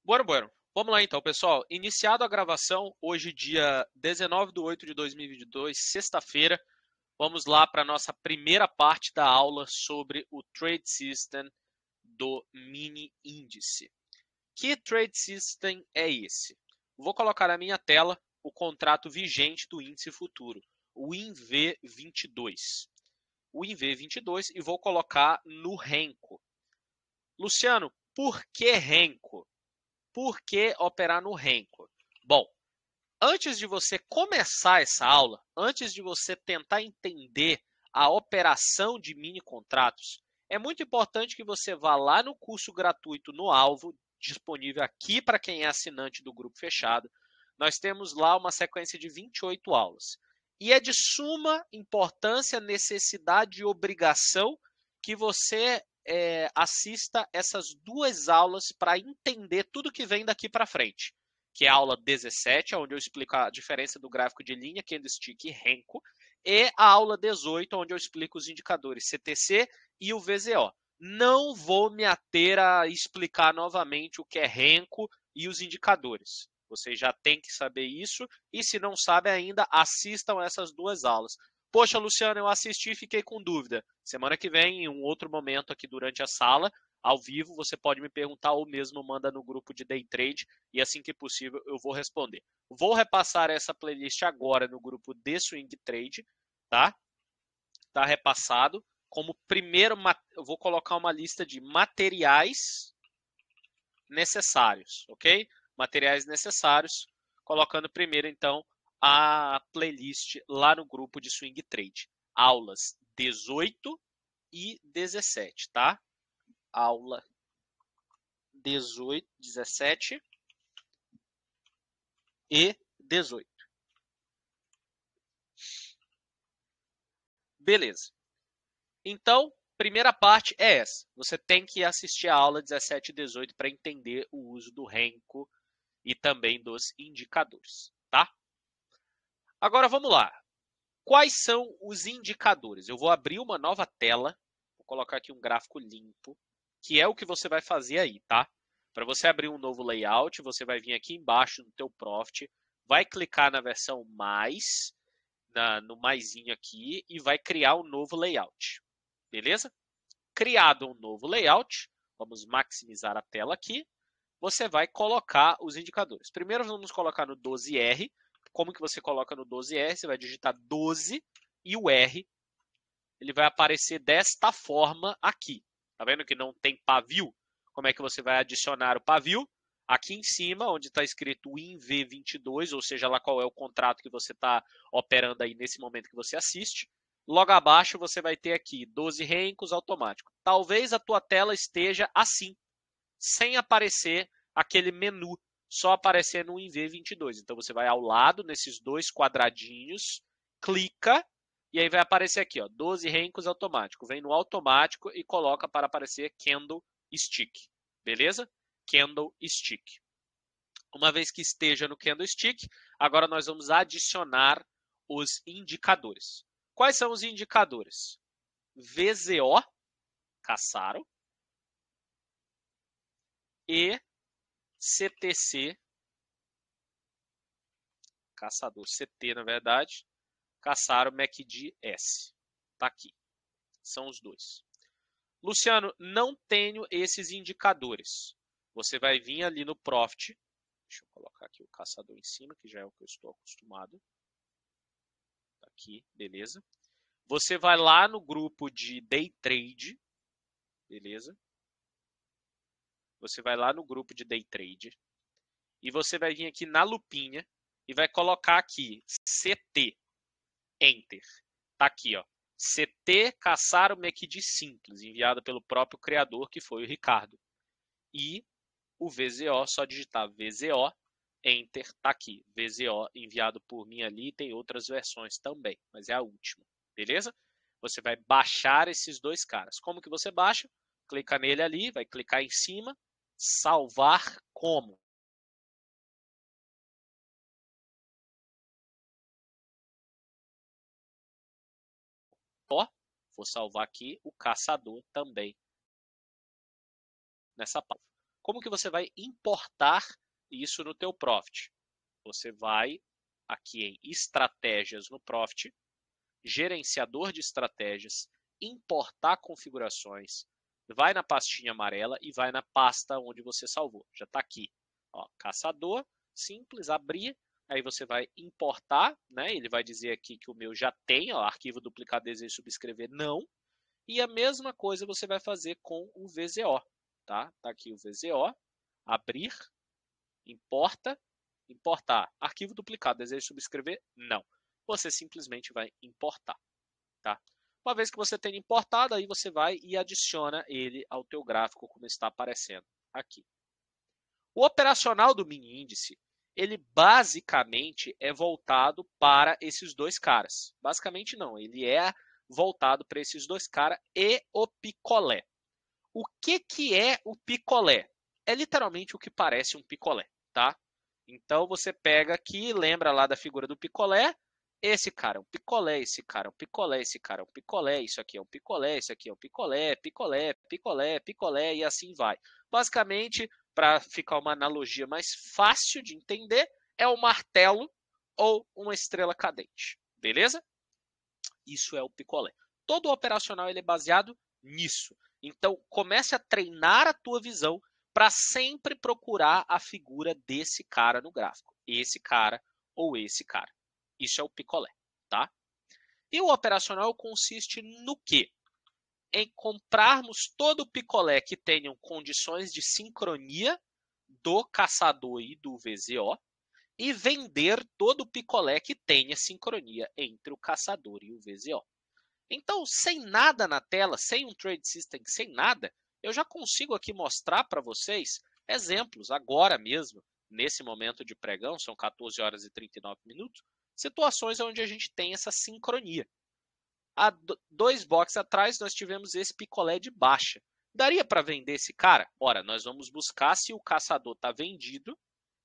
Bueno. Vamos lá então, pessoal. Iniciado a gravação, hoje dia 19/8/2022, sexta-feira. Vamos lá para a nossa primeira parte da aula sobre o Trade System do mini índice. Que Trade System é esse? Vou colocar na minha tela o contrato vigente do índice futuro, o INV22. O INV22 e vou colocar no Renko. Luciano, por que Renko? Por que operar no Renko? Bom, antes de você começar essa aula, antes de você tentar entender a operação de mini contratos, é muito importante que você vá lá no curso gratuito no Alvo, disponível aqui para quem é assinante do grupo fechado. Nós temos lá uma sequência de 28 aulas. E é de suma importância, necessidade e obrigação que você assista essas duas aulas para entender tudo que vem daqui para frente, que é a aula 17, onde eu explico a diferença do gráfico de linha, candlestick e Renko, e a aula 18, onde eu explico os indicadores CTC e o VZO. Não vou me ater a explicar novamente o que é Renko e os indicadores. Vocês já têm que saber isso, e se não sabe ainda, assistam essas duas aulas. Poxa, Luciano, eu assisti e fiquei com dúvida. Semana que vem, em um outro momento aqui durante a sala, ao vivo, você pode me perguntar ou mesmo manda no grupo de Day Trade e assim que possível eu vou responder. Vou repassar essa playlist agora no grupo de Swing Trade, tá? Tá repassado. Como primeiro, eu vou colocar uma lista de materiais necessários, ok? Materiais necessários, colocando primeiro então a playlist lá no grupo de Swing Trade. Aulas 18 e 17, tá? Aula 18, 17 e 18. Beleza. Então, primeira parte é essa. Você tem que assistir a aula 17 e 18 para entender o uso do Renko e também dos indicadores, tá? Agora vamos lá. Quais são os indicadores? Eu vou abrir uma nova tela, vou colocar aqui um gráfico limpo, que é o que você vai fazer aí, tá? Para você abrir um novo layout, você vai vir aqui embaixo no teu Profit, vai clicar na versão mais, no maisinho aqui, e vai criar um novo layout, beleza? Criado um novo layout, vamos maximizar a tela aqui, você vai colocar os indicadores. Primeiro vamos colocar no 12R. Como que você coloca no 12R? Você vai digitar 12 e o R, ele vai aparecer desta forma aqui. Tá vendo que não tem pavio? Como é que você vai adicionar o pavio? Aqui em cima, onde está escrito INV22, ou seja, lá qual é o contrato que você está operando aí nesse momento que você assiste. Logo abaixo você vai ter aqui 12 Rencos automático. Talvez a tua tela esteja assim, sem aparecer aquele menu, só aparecer no INV22. Então você vai ao lado, nesses dois quadradinhos, clica, e aí vai aparecer aqui, ó, 12 Rencos automático. Vem no automático e coloca para aparecer Candlestick. Beleza? Candlestick. Uma vez que esteja no Candlestick, agora nós vamos adicionar os indicadores. Quais são os indicadores? VZO, Cassaro, e CTC, caçador CT na verdade, Cassaro MACD S. Tá aqui. São os dois. Luciano, não tenho esses indicadores. Você vai vir ali no Profit. Deixa eu colocar aqui o caçador em cima, que já é o que eu estou acostumado. Tá aqui, beleza. Você vai lá no grupo de Day Trade. Beleza. Você vai lá no grupo de Day Trade. E você vai vir aqui na lupinha e vai colocar aqui CT. Enter. Tá aqui, ó. CT Cassaro MACD Simples, enviado pelo próprio criador, que foi o Ricardo. E o VZO, só digitar VZO, Enter, tá aqui. VZO enviado por mim ali, tem outras versões também, mas é a última, beleza? Você vai baixar esses dois caras. Como que você baixa? Clica nele ali, vai clicar em cima, salvar como. Ó, vou salvar aqui o caçador também nessa pauta. Como que você vai importar isso no teu Profit? Você vai aqui em Estratégias no Profit, Gerenciador de Estratégias, Importar configurações, vai na pastinha amarela e vai na pasta onde você salvou. Já está aqui. Ó, caçador, simples, abrir. Aí você vai importar, né? Ele vai dizer aqui que o meu já tem, ó, arquivo duplicado, desejo subscrever, não. E a mesma coisa você vai fazer com o VZO, tá? Tá aqui o VZO, abrir, importa, importar. Arquivo duplicado, deseja subscrever? Não. Você simplesmente vai importar, tá? Uma vez que você tenha importado, aí você vai e adiciona ele ao teu gráfico como está aparecendo aqui. O operacional do mini índice, ele basicamente é voltado para esses dois caras. Basicamente não, ele é voltado para esses dois caras e o picolé. O que é o picolé? É literalmente o que parece um picolé, tá? Então você pega aqui, lembra lá da figura do picolé, esse cara é um picolé, esse cara é um picolé, esse cara é um picolé, isso aqui é um picolé, isso aqui é um picolé, picolé, picolé, picolé e assim vai. Basicamente, para ficar uma analogia mais fácil de entender, é um martelo ou uma estrela cadente, beleza? Isso é o picolé. Todo o operacional ele é baseado nisso. Então, comece a treinar a tua visão para sempre procurar a figura desse cara no gráfico. Esse cara ou esse cara. Isso é o picolé, tá? E o operacional consiste no quê? Em comprarmos todo o picolé que tenham condições de sincronia do caçador e do VZO e vender todo o picolé que tenha sincronia entre o caçador e o VZO. Então, sem nada na tela, sem um trade system, sem nada, eu já consigo aqui mostrar para vocês exemplos agora mesmo, nesse momento de pregão, são 14 horas e 39 minutos, situações onde a gente tem essa sincronia. Há 2 boxes atrás nós tivemos esse picolé de baixa. Daria para vender esse cara? Ora, nós vamos buscar se o caçador está vendido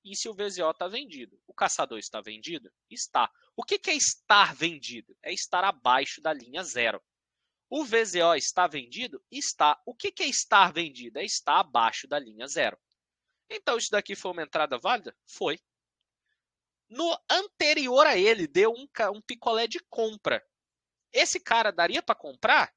e se o VZO está vendido. O caçador está vendido? Está. O que é estar vendido? É estar abaixo da linha zero. O VZO está vendido? Está. O que é estar vendido? É estar abaixo da linha zero. Então, isso daqui foi uma entrada válida? Foi. No anterior a ele, deu um picolé de compra. Esse cara daria para comprar?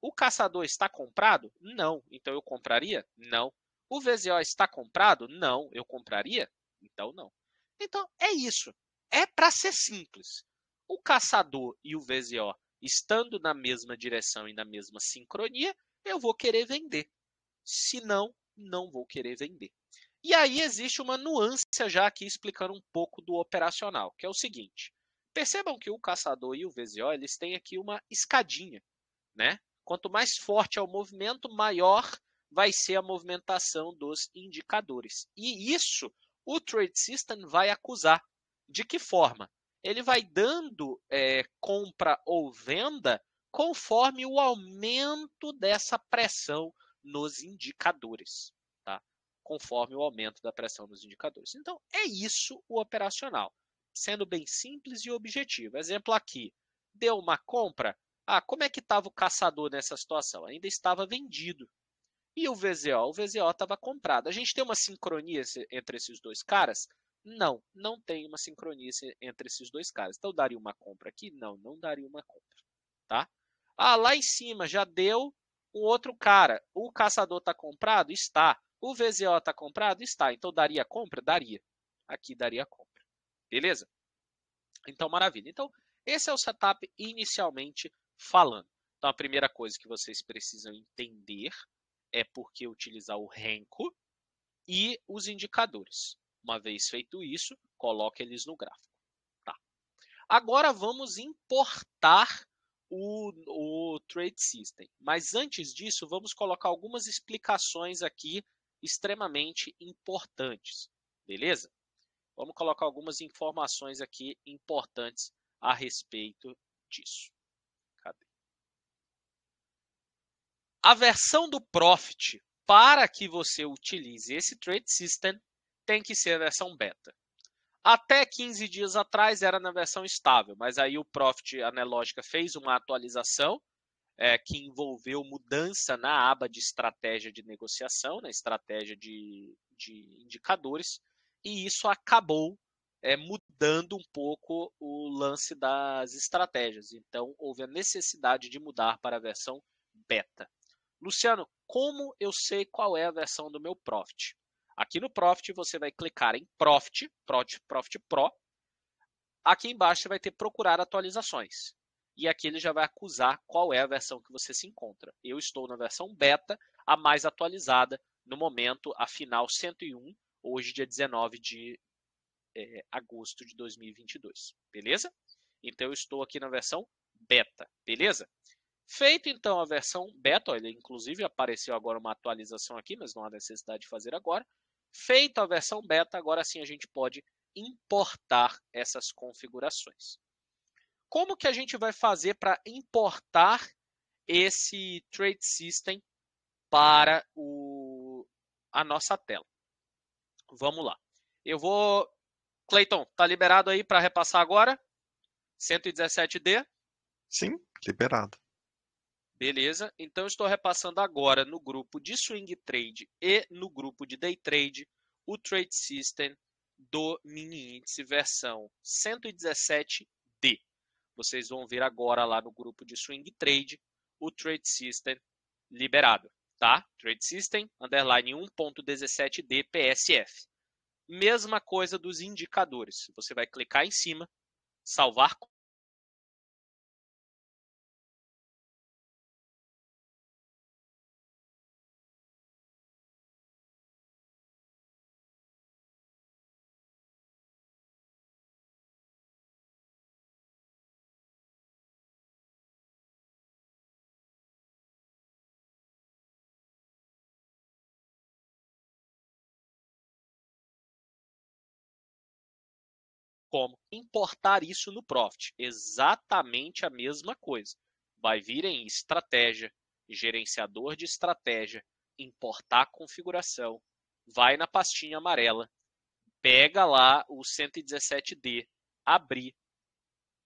O caçador está comprado? Não. Então, eu compraria? Não. O VZO está comprado? Não. Eu compraria? Então, não. Então, é isso. É para ser simples. O caçador e o VZO estando na mesma direção e na mesma sincronia, eu vou querer vender. Se não, não vou querer vender. E aí existe uma nuance já aqui explicando um pouco do operacional, que é o seguinte. Percebam que o caçador e o VZO, eles têm aqui uma escadinha, né? Quanto mais forte é o movimento, maior vai ser a movimentação dos indicadores. E isso o Trade System vai acusar. De que forma? Ele vai dando compra ou venda conforme o aumento dessa pressão nos indicadores, tá? Conforme o aumento da pressão nos indicadores. Então, é isso o operacional, sendo bem simples e objetivo. Exemplo aqui, deu uma compra, como é que estava o caçador nessa situação? Ainda estava vendido. E o VZO? O VZO estava comprado. A gente tem uma sincronia entre esses dois caras? Não, não tem uma sincronia entre esses dois caras. Então, daria uma compra aqui? Não, não daria uma compra. Tá? Lá em cima já deu um outro cara. O caçador está comprado? Está. O VZO está comprado? Está. Então, daria compra? Daria. Aqui daria compra. Beleza? Então, maravilha. Então, esse é o setup inicialmente falando. Então, a primeira coisa que vocês precisam entender é por que utilizar o Renko e os indicadores. Uma vez feito isso, coloque eles no gráfico. Tá. Agora vamos importar o Trade System. Mas antes disso, vamos colocar algumas explicações aqui extremamente importantes. Beleza? Vamos colocar algumas informações aqui importantes a respeito disso. Cadê? A versão do Profit, para que você utilize esse Trade System, tem que ser a versão beta. Até 15 dias atrás era na versão estável, mas aí o Profit Analogica fez uma atualização que envolveu mudança na aba de estratégia de negociação, na estratégia de indicadores, e isso acabou mudando um pouco o lance das estratégias. Então, houve a necessidade de mudar para a versão beta. Luciano, como eu sei qual é a versão do meu Profit? Aqui no Profit você vai clicar em Profit Pro. Aqui embaixo você vai ter procurar atualizações. E aqui ele já vai acusar qual é a versão que você se encontra. Eu estou na versão beta, a mais atualizada, no momento, a final 101, hoje dia 19 de agosto de 2022. Beleza? Então eu estou aqui na versão beta. Beleza? Feito então a versão beta, olha, inclusive apareceu agora uma atualização aqui, mas não há necessidade de fazer agora. Feito a versão beta, agora sim a gente pode importar essas configurações. Como que a gente vai fazer para importar esse Trade System para a nossa tela? Vamos lá. Cleiton, tá liberado aí para repassar agora? 117D? Sim, liberado. Beleza, então eu estou repassando agora no grupo de Swing Trade e no grupo de Day Trade o Trade System do mini índice versão 117D. Vocês vão ver agora lá no grupo de Swing Trade o Trade System liberado, tá? Trade System underline 1.17D PSF. Mesma coisa dos indicadores. Você vai clicar em cima, salvar como importar isso no Profit. Exatamente a mesma coisa. Vai vir em estratégia, gerenciador de estratégia, importar configuração, vai na pastinha amarela, pega lá o 117D, abrir,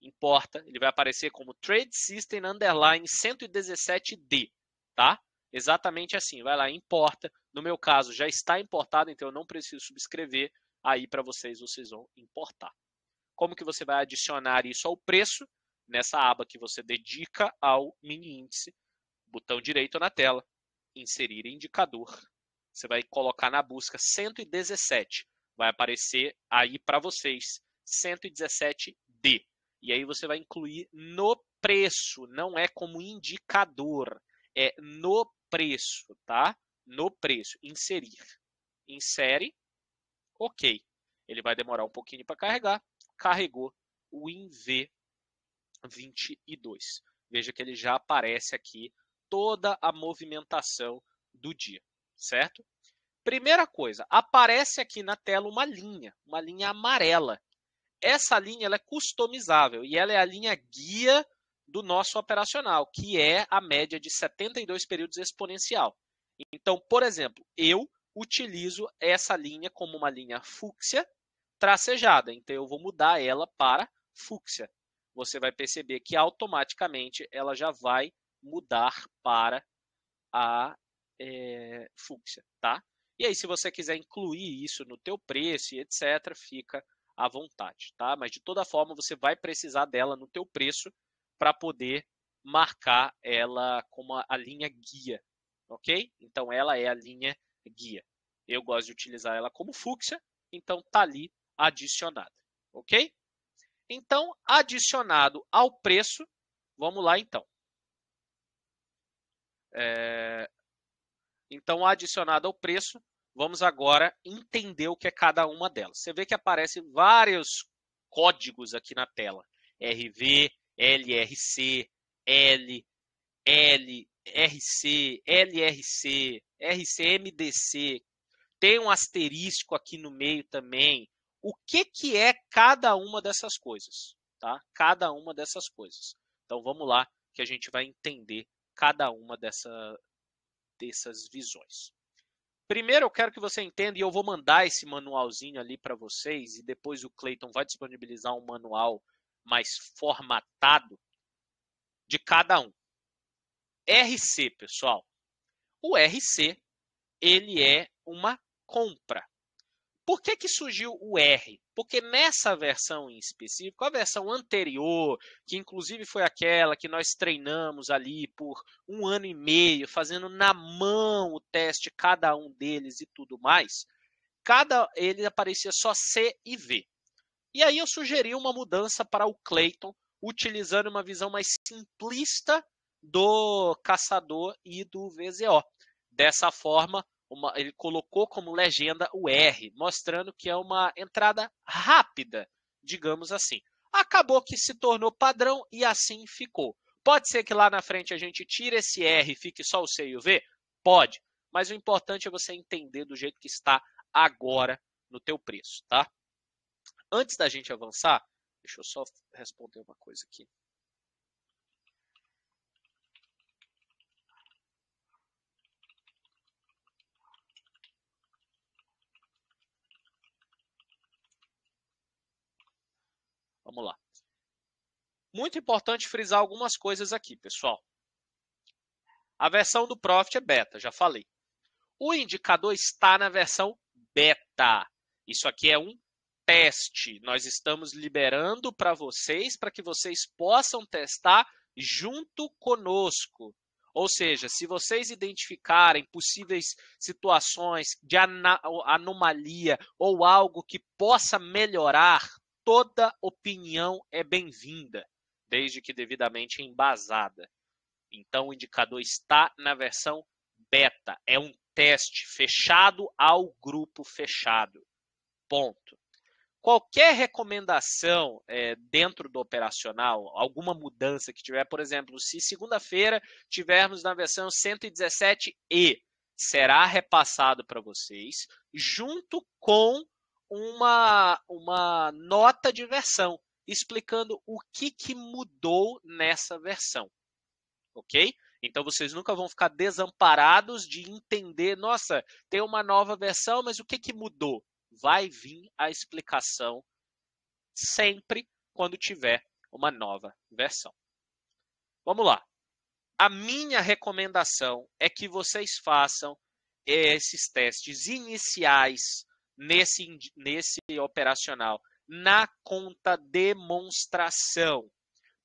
importa, ele vai aparecer como Trade System Underline 117D, tá? Exatamente assim, vai lá, importa. No meu caso já está importado, então eu não preciso subscrever. Aí para vocês vão importar. Como que você vai adicionar isso ao preço? Nessa aba que você dedica ao mini índice, botão direito na tela, inserir indicador. Você vai colocar na busca 117. Vai aparecer aí para vocês 117D. E aí você vai incluir no preço, não é como indicador, é no preço, tá? No preço, inserir. Insere, ok. Ele vai demorar um pouquinho para carregar. Carregou o INV22. Veja que ele já aparece aqui toda a movimentação do dia, certo? Primeira coisa, aparece aqui na tela uma linha amarela. Essa linha ela é customizável e ela é a linha guia do nosso operacional, que é a média de 72 períodos exponencial. Então, por exemplo, eu utilizo essa linha como uma linha fúcsia tracejada. Então, eu vou mudar ela para fúcsia. Você vai perceber que automaticamente ela já vai mudar para a fúcsia, tá? E aí, se você quiser incluir isso no teu preço e etc., fica à vontade, tá? Mas de toda forma, você vai precisar dela no teu preço para poder marcar ela como a linha guia, ok? Então, ela é a linha guia. Eu gosto de utilizar ela como fúcsia, então tá ali adicionada, ok? Então, adicionado ao preço, vamos lá então. Então, adicionado ao preço, vamos agora entender o que é cada uma delas. Você vê que aparecem vários códigos aqui na tela. RV, LRC, L, LRC, LRC, RCMDC. Tem um asterisco aqui no meio também. O que é cada uma dessas coisas? Tá? Cada uma dessas coisas. Então, vamos lá que a gente vai entender cada uma dessas visões. Primeiro, eu quero que você entenda, e eu vou mandar esse manualzinho ali para vocês, e depois o Cleiton vai disponibilizar um manual mais formatado de cada um. RC, pessoal. O RC, ele é uma compra. Por que surgiu o R? Porque nessa versão em específico, a versão anterior, que inclusive foi aquela que nós treinamos ali por 1 ano e meio, fazendo na mão o teste, cada um deles e tudo mais, ele aparecia só C e V. E aí eu sugeri uma mudança para o Clayton, utilizando uma visão mais simplista do caçador e do VZO. Dessa forma, ele colocou como legenda o R, mostrando que é uma entrada rápida, digamos assim. Acabou que se tornou padrão e assim ficou. Pode ser que lá na frente a gente tire esse R e fique só o C e o V? Pode, mas o importante é você entender do jeito que está agora no teu preço, tá? Antes da gente avançar, deixa eu só responder uma coisa aqui. Vamos lá. Muito importante frisar algumas coisas aqui, pessoal. A versão do Profit é beta, já falei. O indicador está na versão beta. Isso aqui é um teste. Nós estamos liberando para que vocês possam testar junto conosco. Ou seja, se vocês identificarem possíveis situações de anomalia ou algo que possa melhorar, toda opinião é bem-vinda, desde que devidamente embasada. Então, o indicador está na versão beta. É um teste fechado ao grupo fechado. Ponto. Qualquer recomendação dentro do operacional, alguma mudança que tiver, por exemplo, se segunda-feira tivermos na versão 117E, será repassado para vocês junto com uma nota de versão, explicando o que mudou nessa versão. Ok? Então vocês nunca vão ficar desamparados de entender, nossa, tem uma nova versão, mas o que mudou? Vai vir a explicação sempre quando tiver uma nova versão. Vamos lá. A minha recomendação é que vocês façam esses testes iniciais nesse operacional na conta demonstração.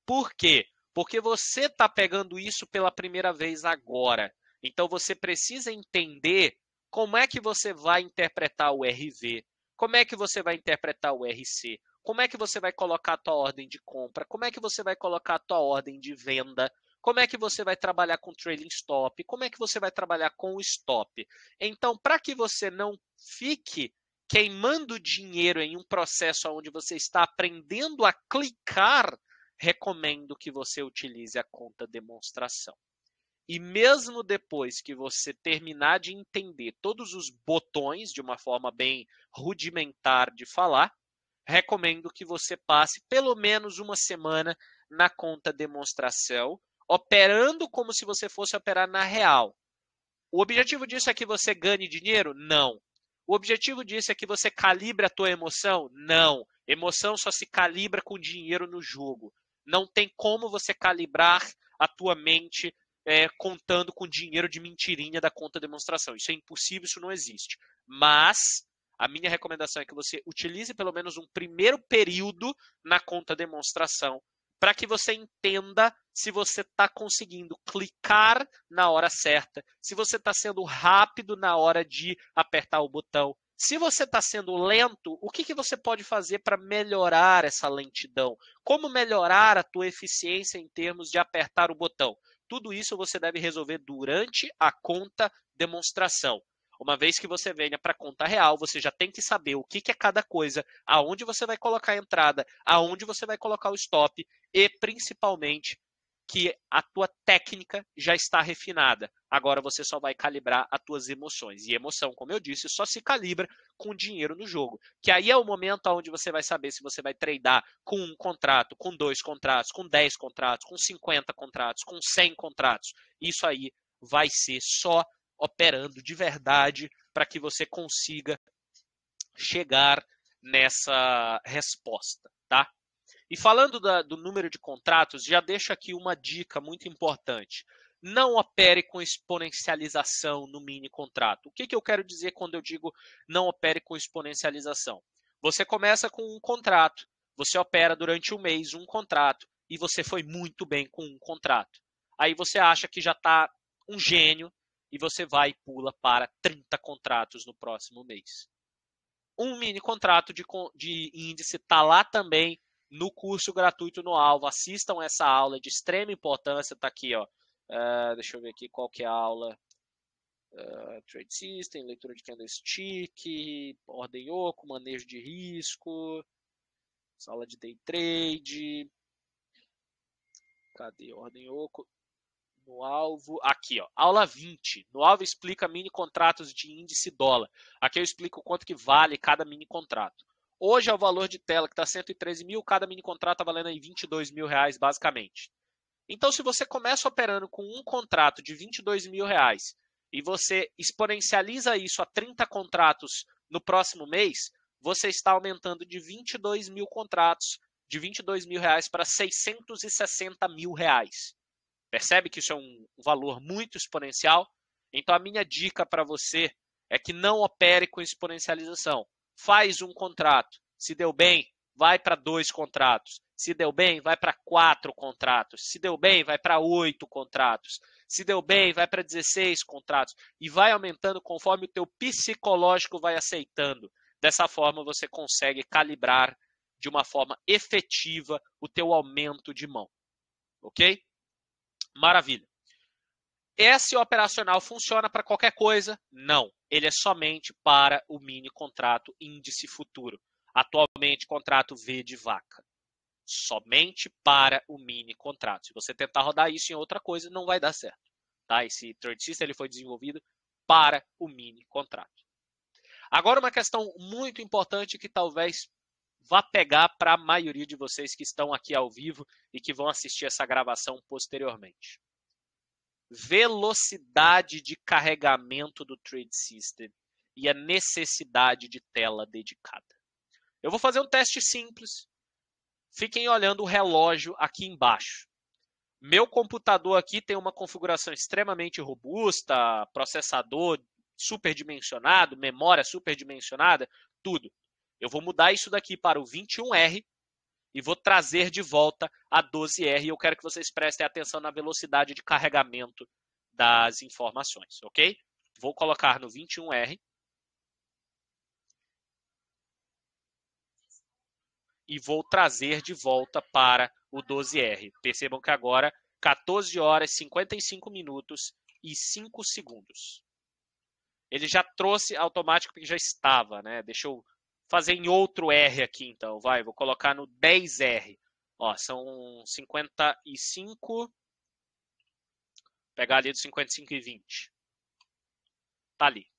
Por quê? Porque você está pegando isso pela primeira vez agora. Então, você precisa entender como é que você vai interpretar o RV, como é que você vai interpretar o RC, como é que você vai colocar a tua ordem de compra, como é que você vai colocar a tua ordem de venda, como é que você vai trabalhar com trailing stop, como é que você vai trabalhar com o stop. Então, para que você não fique queimando dinheiro em um processo onde você está aprendendo a clicar, recomendo que você utilize a conta demonstração. E mesmo depois que você terminar de entender todos os botões de uma forma bem rudimentar de falar, recomendo que você passe pelo menos uma semana na conta demonstração, operando como se você fosse operar na real. O objetivo disso é que você ganhe dinheiro? Não. O objetivo disso é que você calibre a tua emoção? Não. Emoção só se calibra com dinheiro no jogo. Não tem como você calibrar a tua mente contando com dinheiro de mentirinha da conta demonstração. Isso é impossível, isso não existe. Mas a minha recomendação é que você utilize pelo menos um primeiro período na conta demonstração para que você entenda se você está conseguindo clicar na hora certa, se você está sendo rápido na hora de apertar o botão. Se você está sendo lento, o que você pode fazer para melhorar essa lentidão? Como melhorar a tua eficiência em termos de apertar o botão? Tudo isso você deve resolver durante a conta demonstração. Uma vez que você venha para a conta real, você já tem que saber o que é cada coisa, aonde você vai colocar a entrada, aonde você vai colocar o stop e, principalmente, que a tua técnica já está refinada. Agora você só vai calibrar as tuas emoções. E emoção, como eu disse, só se calibra com dinheiro no jogo. Que aí é o momento onde você vai saber se você vai tradar com um contrato, com 2 contratos, com 10 contratos, com 50 contratos, com 100 contratos. Isso aí vai ser só operando de verdade para que você consiga chegar nessa resposta, tá? E falando do número de contratos, já deixo aqui uma dica muito importante. não opere com exponencialização no mini contrato. O que eu quero dizer quando eu digo não opere com exponencialização? Você começa com um contrato, você opera durante um mês um contrato e você foi muito bem com um contrato. Aí você acha que já está um gênio e você vai e pula para 30 contratos no próximo mês. Um mini contrato de índice está lá também no curso gratuito no Alvo. Assistam essa aula de extrema importância, está aqui, ó. Deixa eu ver aqui qual que é a aula. Trade System, leitura de candlestick, ordem oco, manejo de risco, sala de day trade. Cadê ordem oco? No Alvo, aqui ó, aula 20, no Alvo explica mini contratos de índice dólar, aqui eu explico quanto que vale cada mini contrato. Hoje é o valor de tela que está 113 mil, cada mini contrato está valendo aí 22 mil reais basicamente. Então se você começa operando com um contrato de 22 mil reais e você exponencializa isso a 30 contratos no próximo mês, você está aumentando de 22 mil contratos, de 22 mil reais para 660 mil reais. Percebe que isso é um valor muito exponencial? Então a minha dica para você é que não opere com exponencialização. Faz um contrato. Se deu bem, vai para 2 contratos. Se deu bem, vai para 4 contratos. Se deu bem, vai para 8 contratos. Se deu bem, vai para 16 contratos. E vai aumentando conforme o teu psicológico vai aceitando. Dessa forma você consegue calibrar de uma forma efetiva o teu aumento de mão. Ok? Maravilha. Esse operacional funciona para qualquer coisa? Não. Ele é somente para o mini contrato índice futuro. Atualmente, contrato V de vaca. Somente para o mini contrato. Se você tentar rodar isso em outra coisa, não vai dar certo. Tá? Esse Trade System ele foi desenvolvido para o mini contrato. Agora, uma questão muito importante que talvez vá pegar para a maioria de vocês que estão aqui ao vivo e que vão assistir essa gravação posteriormente. Velocidade de carregamento do Trade System e a necessidade de tela dedicada. Eu vou fazer um teste simples. Fiquem olhando o relógio aqui embaixo. Meu computador aqui tem uma configuração extremamente robusta, processador superdimensionado, memória superdimensionada, tudo. Eu vou mudar isso daqui para o 21R e vou trazer de volta a 12R. E eu quero que vocês prestem atenção na velocidade de carregamento das informações, ok? Vou colocar no 21R. E vou trazer de volta para o 12R. Percebam que agora 14 horas, 55 minutos e 5 segundos. Ele já trouxe automático porque já estava, né? Deixa eu fazer em outro R aqui, então. Vou colocar no 10R. Ó, são 55. Pegar ali do 55 e 20. Tá ali.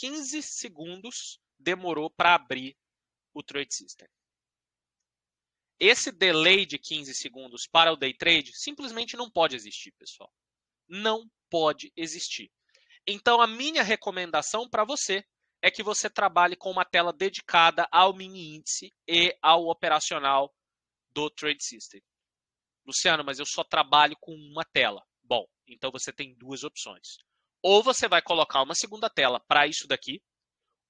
$15 segundos demorou para abrir o Trade System. Esse delay de 15 segundos para o Day Trade simplesmente não pode existir, pessoal. Não pode existir. Então, a minha recomendação para você é que você trabalhe com uma tela dedicada ao mini índice e ao operacional do Trade System. Luciano, mas eu só trabalho com uma tela. Bom, então você tem duas opções. Ou você vai colocar uma segunda tela para isso daqui,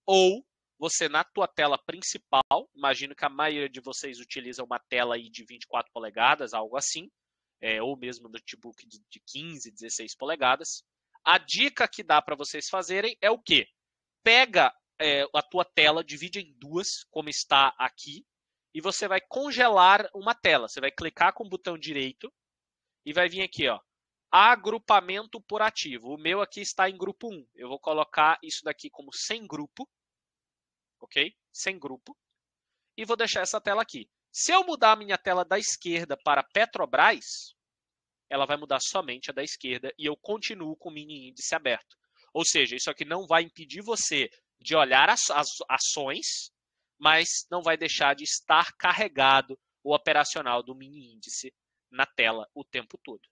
ou você na tua tela principal, imagino que a maioria de vocês utiliza uma tela aí de 24 polegadas, algo assim, ou mesmo notebook de 15, 16 polegadas. A dica que dá para vocês fazerem é o quê? Pega a tua tela, divide em duas, como está aqui, e você vai congelar uma tela. Você vai clicar com o botão direito e vai vir aqui, ó, agrupamento por ativo. O meu aqui está em grupo 1. Eu vou colocar isso daqui como sem grupo, ok? Sem grupo. E vou deixar essa tela aqui. Se eu mudar a minha tela da esquerda para Petrobras, ela vai mudar somente a da esquerda e eu continuo com o mini índice aberto. Ou seja, isso aqui não vai impedir você de olhar as ações, mas não vai deixar de estar carregado o operacional do mini índice na tela o tempo todo.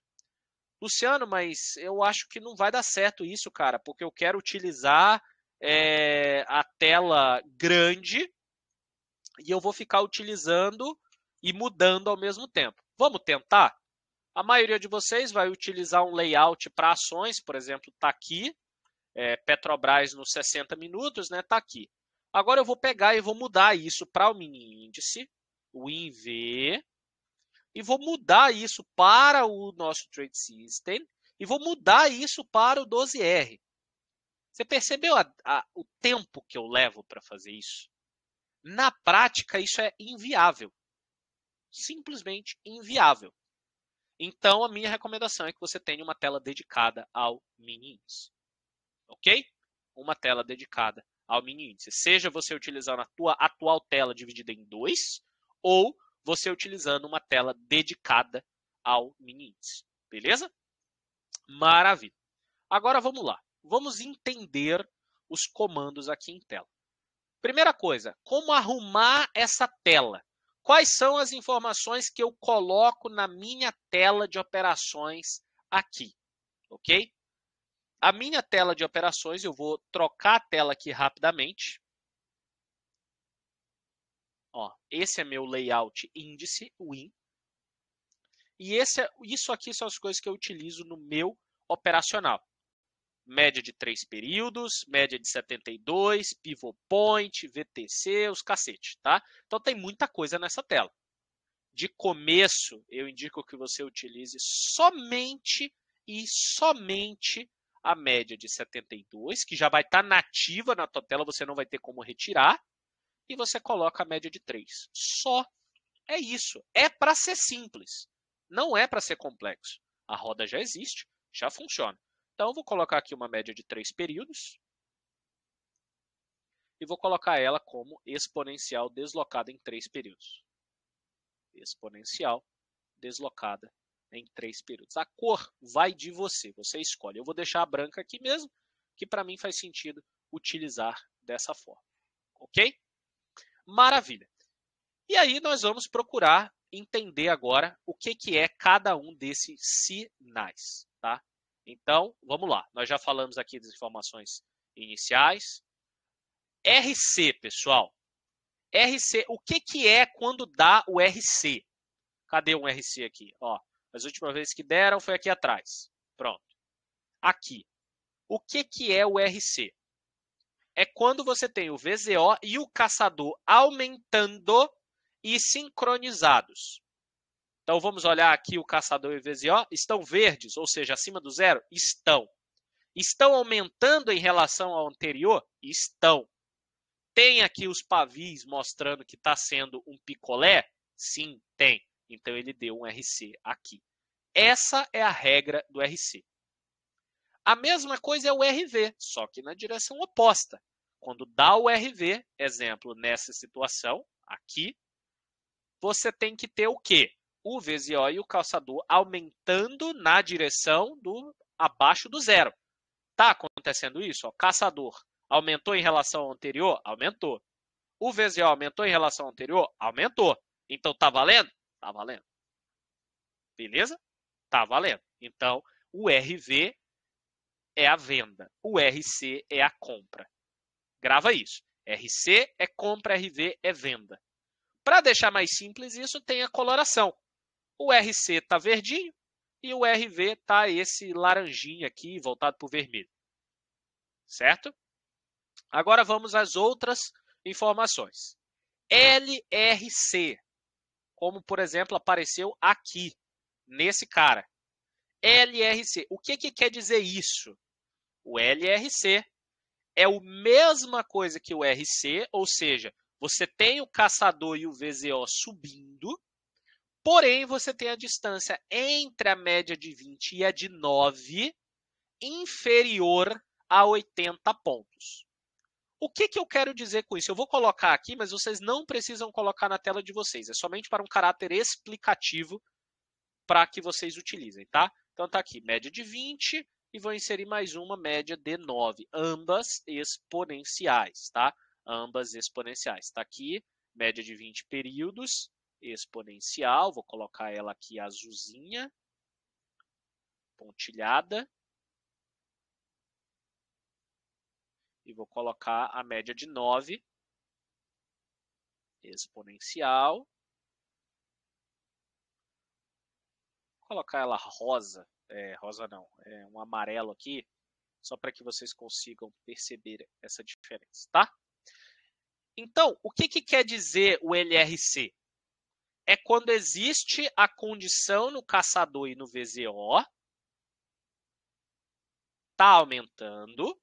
Luciano, mas eu acho que não vai dar certo isso, cara, porque eu quero utilizar a tela grande e eu vou ficar utilizando e mudando ao mesmo tempo. Vamos tentar? A maioria de vocês vai utilizar um layout para ações, por exemplo, está aqui, Petrobras nos 60 minutos, né? Está aqui. Agora eu vou pegar e vou mudar isso para o mini índice, o INV, e vou mudar isso para o nosso Trade System, e vou mudar isso para o 12R. Você percebeu o tempo que eu levo para fazer isso? Na prática, isso é inviável. Simplesmente inviável. Então, a minha recomendação é que você tenha uma tela dedicada ao mini índice. Ok? Uma tela dedicada ao mini índice. Seja você utilizando a tua atual tela dividida em 2, ou você utilizando uma tela dedicada ao mini índice. Beleza? Maravilha. Agora vamos lá. Vamos entender os comandos aqui em tela. Primeira coisa, como arrumar essa tela? Quais são as informações que eu coloco na minha tela de operações aqui? Ok? A minha tela de operações, eu vou trocar a tela aqui rapidamente. Ó, esse é meu layout índice, win. E isso aqui são as coisas que eu utilizo no meu operacional. Média de 3 períodos, média de 72, pivot point, VTC, os cacete, tá? Então tem muita coisa nessa tela. De começo, eu indico que você utilize somente e somente a média de 72, que já vai estar nativa na tua tela, você não vai ter como retirar, e você coloca a média de 3. Só é isso. É para ser simples, não é para ser complexo. A roda já existe, já funciona. Então, eu vou colocar aqui uma média de 3 períodos e vou colocar ela como exponencial deslocada em 3 períodos. Exponencial deslocada em 3 períodos. A cor vai de você, você escolhe. Eu vou deixar a branca aqui mesmo, que para mim faz sentido utilizar dessa forma. Ok? Maravilha. E aí nós vamos procurar entender agora o que é cada um desses sinais. Tá? Então, vamos lá. Nós já falamos aqui das informações iniciais. RC, pessoal. RC, o que é quando dá o RC? Cadê um RC aqui? Ó, as últimas vezes que deram foi aqui atrás. Pronto. Aqui. O que é o RC? É quando você tem o VZO e o caçador aumentando e sincronizados. Então, vamos olhar aqui o caçador e o VZO. Estão verdes, ou seja, acima do zero? Estão. Estão aumentando em relação ao anterior? Estão. Tem aqui os pavis mostrando que está sendo um picolé? Sim, tem. Então, ele deu um RC aqui. Essa é a regra do RC. A mesma coisa é o RV, só que na direção oposta. Quando dá o RV, exemplo, nessa situação, aqui, você tem que ter o quê? O VZO e o calçador aumentando na direção do abaixo do zero. Está acontecendo isso? Ó, caçador aumentou em relação ao anterior? Aumentou. O VZO aumentou em relação ao anterior? Aumentou. Então, tá valendo? Tá valendo. Beleza? Tá valendo. Então, o RV é a venda. O RC é a compra. Grava isso. RC é compra, RV é venda. Para deixar mais simples, isso tem a coloração. O RC está verdinho e o RV está esse laranjinho aqui, voltado para o vermelho. Certo? Agora vamos às outras informações. LRC, como por exemplo apareceu aqui, nesse cara. LRC, o que quer dizer isso? O LRC é a mesma coisa que o RC, ou seja, você tem o caçador e o VZO subindo, porém você tem a distância entre a média de 20 e a de 9 inferior a 80 pontos. O que eu quero dizer com isso? Eu vou colocar aqui, mas vocês não precisam colocar na tela de vocês. É somente para um caráter explicativo para que vocês utilizem, tá? Então tá aqui, média de 20 e vou inserir mais uma média de 9, ambas exponenciais, tá? Ambas exponenciais. Está aqui, média de 20 períodos, exponencial, vou colocar ela aqui azulzinha. pontilhada. E vou colocar a média de 9. Exponencial. Vou colocar ela rosa. Rosa não, é um amarelo aqui, só para que vocês consigam perceber essa diferença, tá? Então, o que quer dizer o LRC? É quando existe a condição no caçador e no VZO, está aumentando,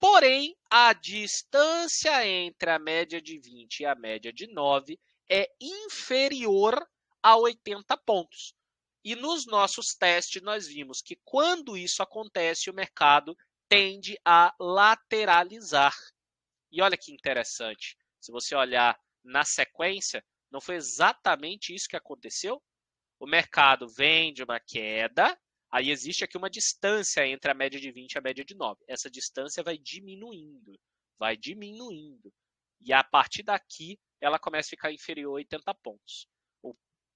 porém, a distância entre a média de 20 e a média de 9 é inferior a 80 pontos. E nos nossos testes, nós vimos que quando isso acontece, o mercado tende a lateralizar. E olha que interessante, se você olhar na sequência, não foi exatamente isso que aconteceu? O mercado vem de uma queda, aí existe aqui uma distância entre a média de 20 e a média de 9. Essa distância vai diminuindo, vai diminuindo. E a partir daqui, ela começa a ficar inferior a 80 pontos.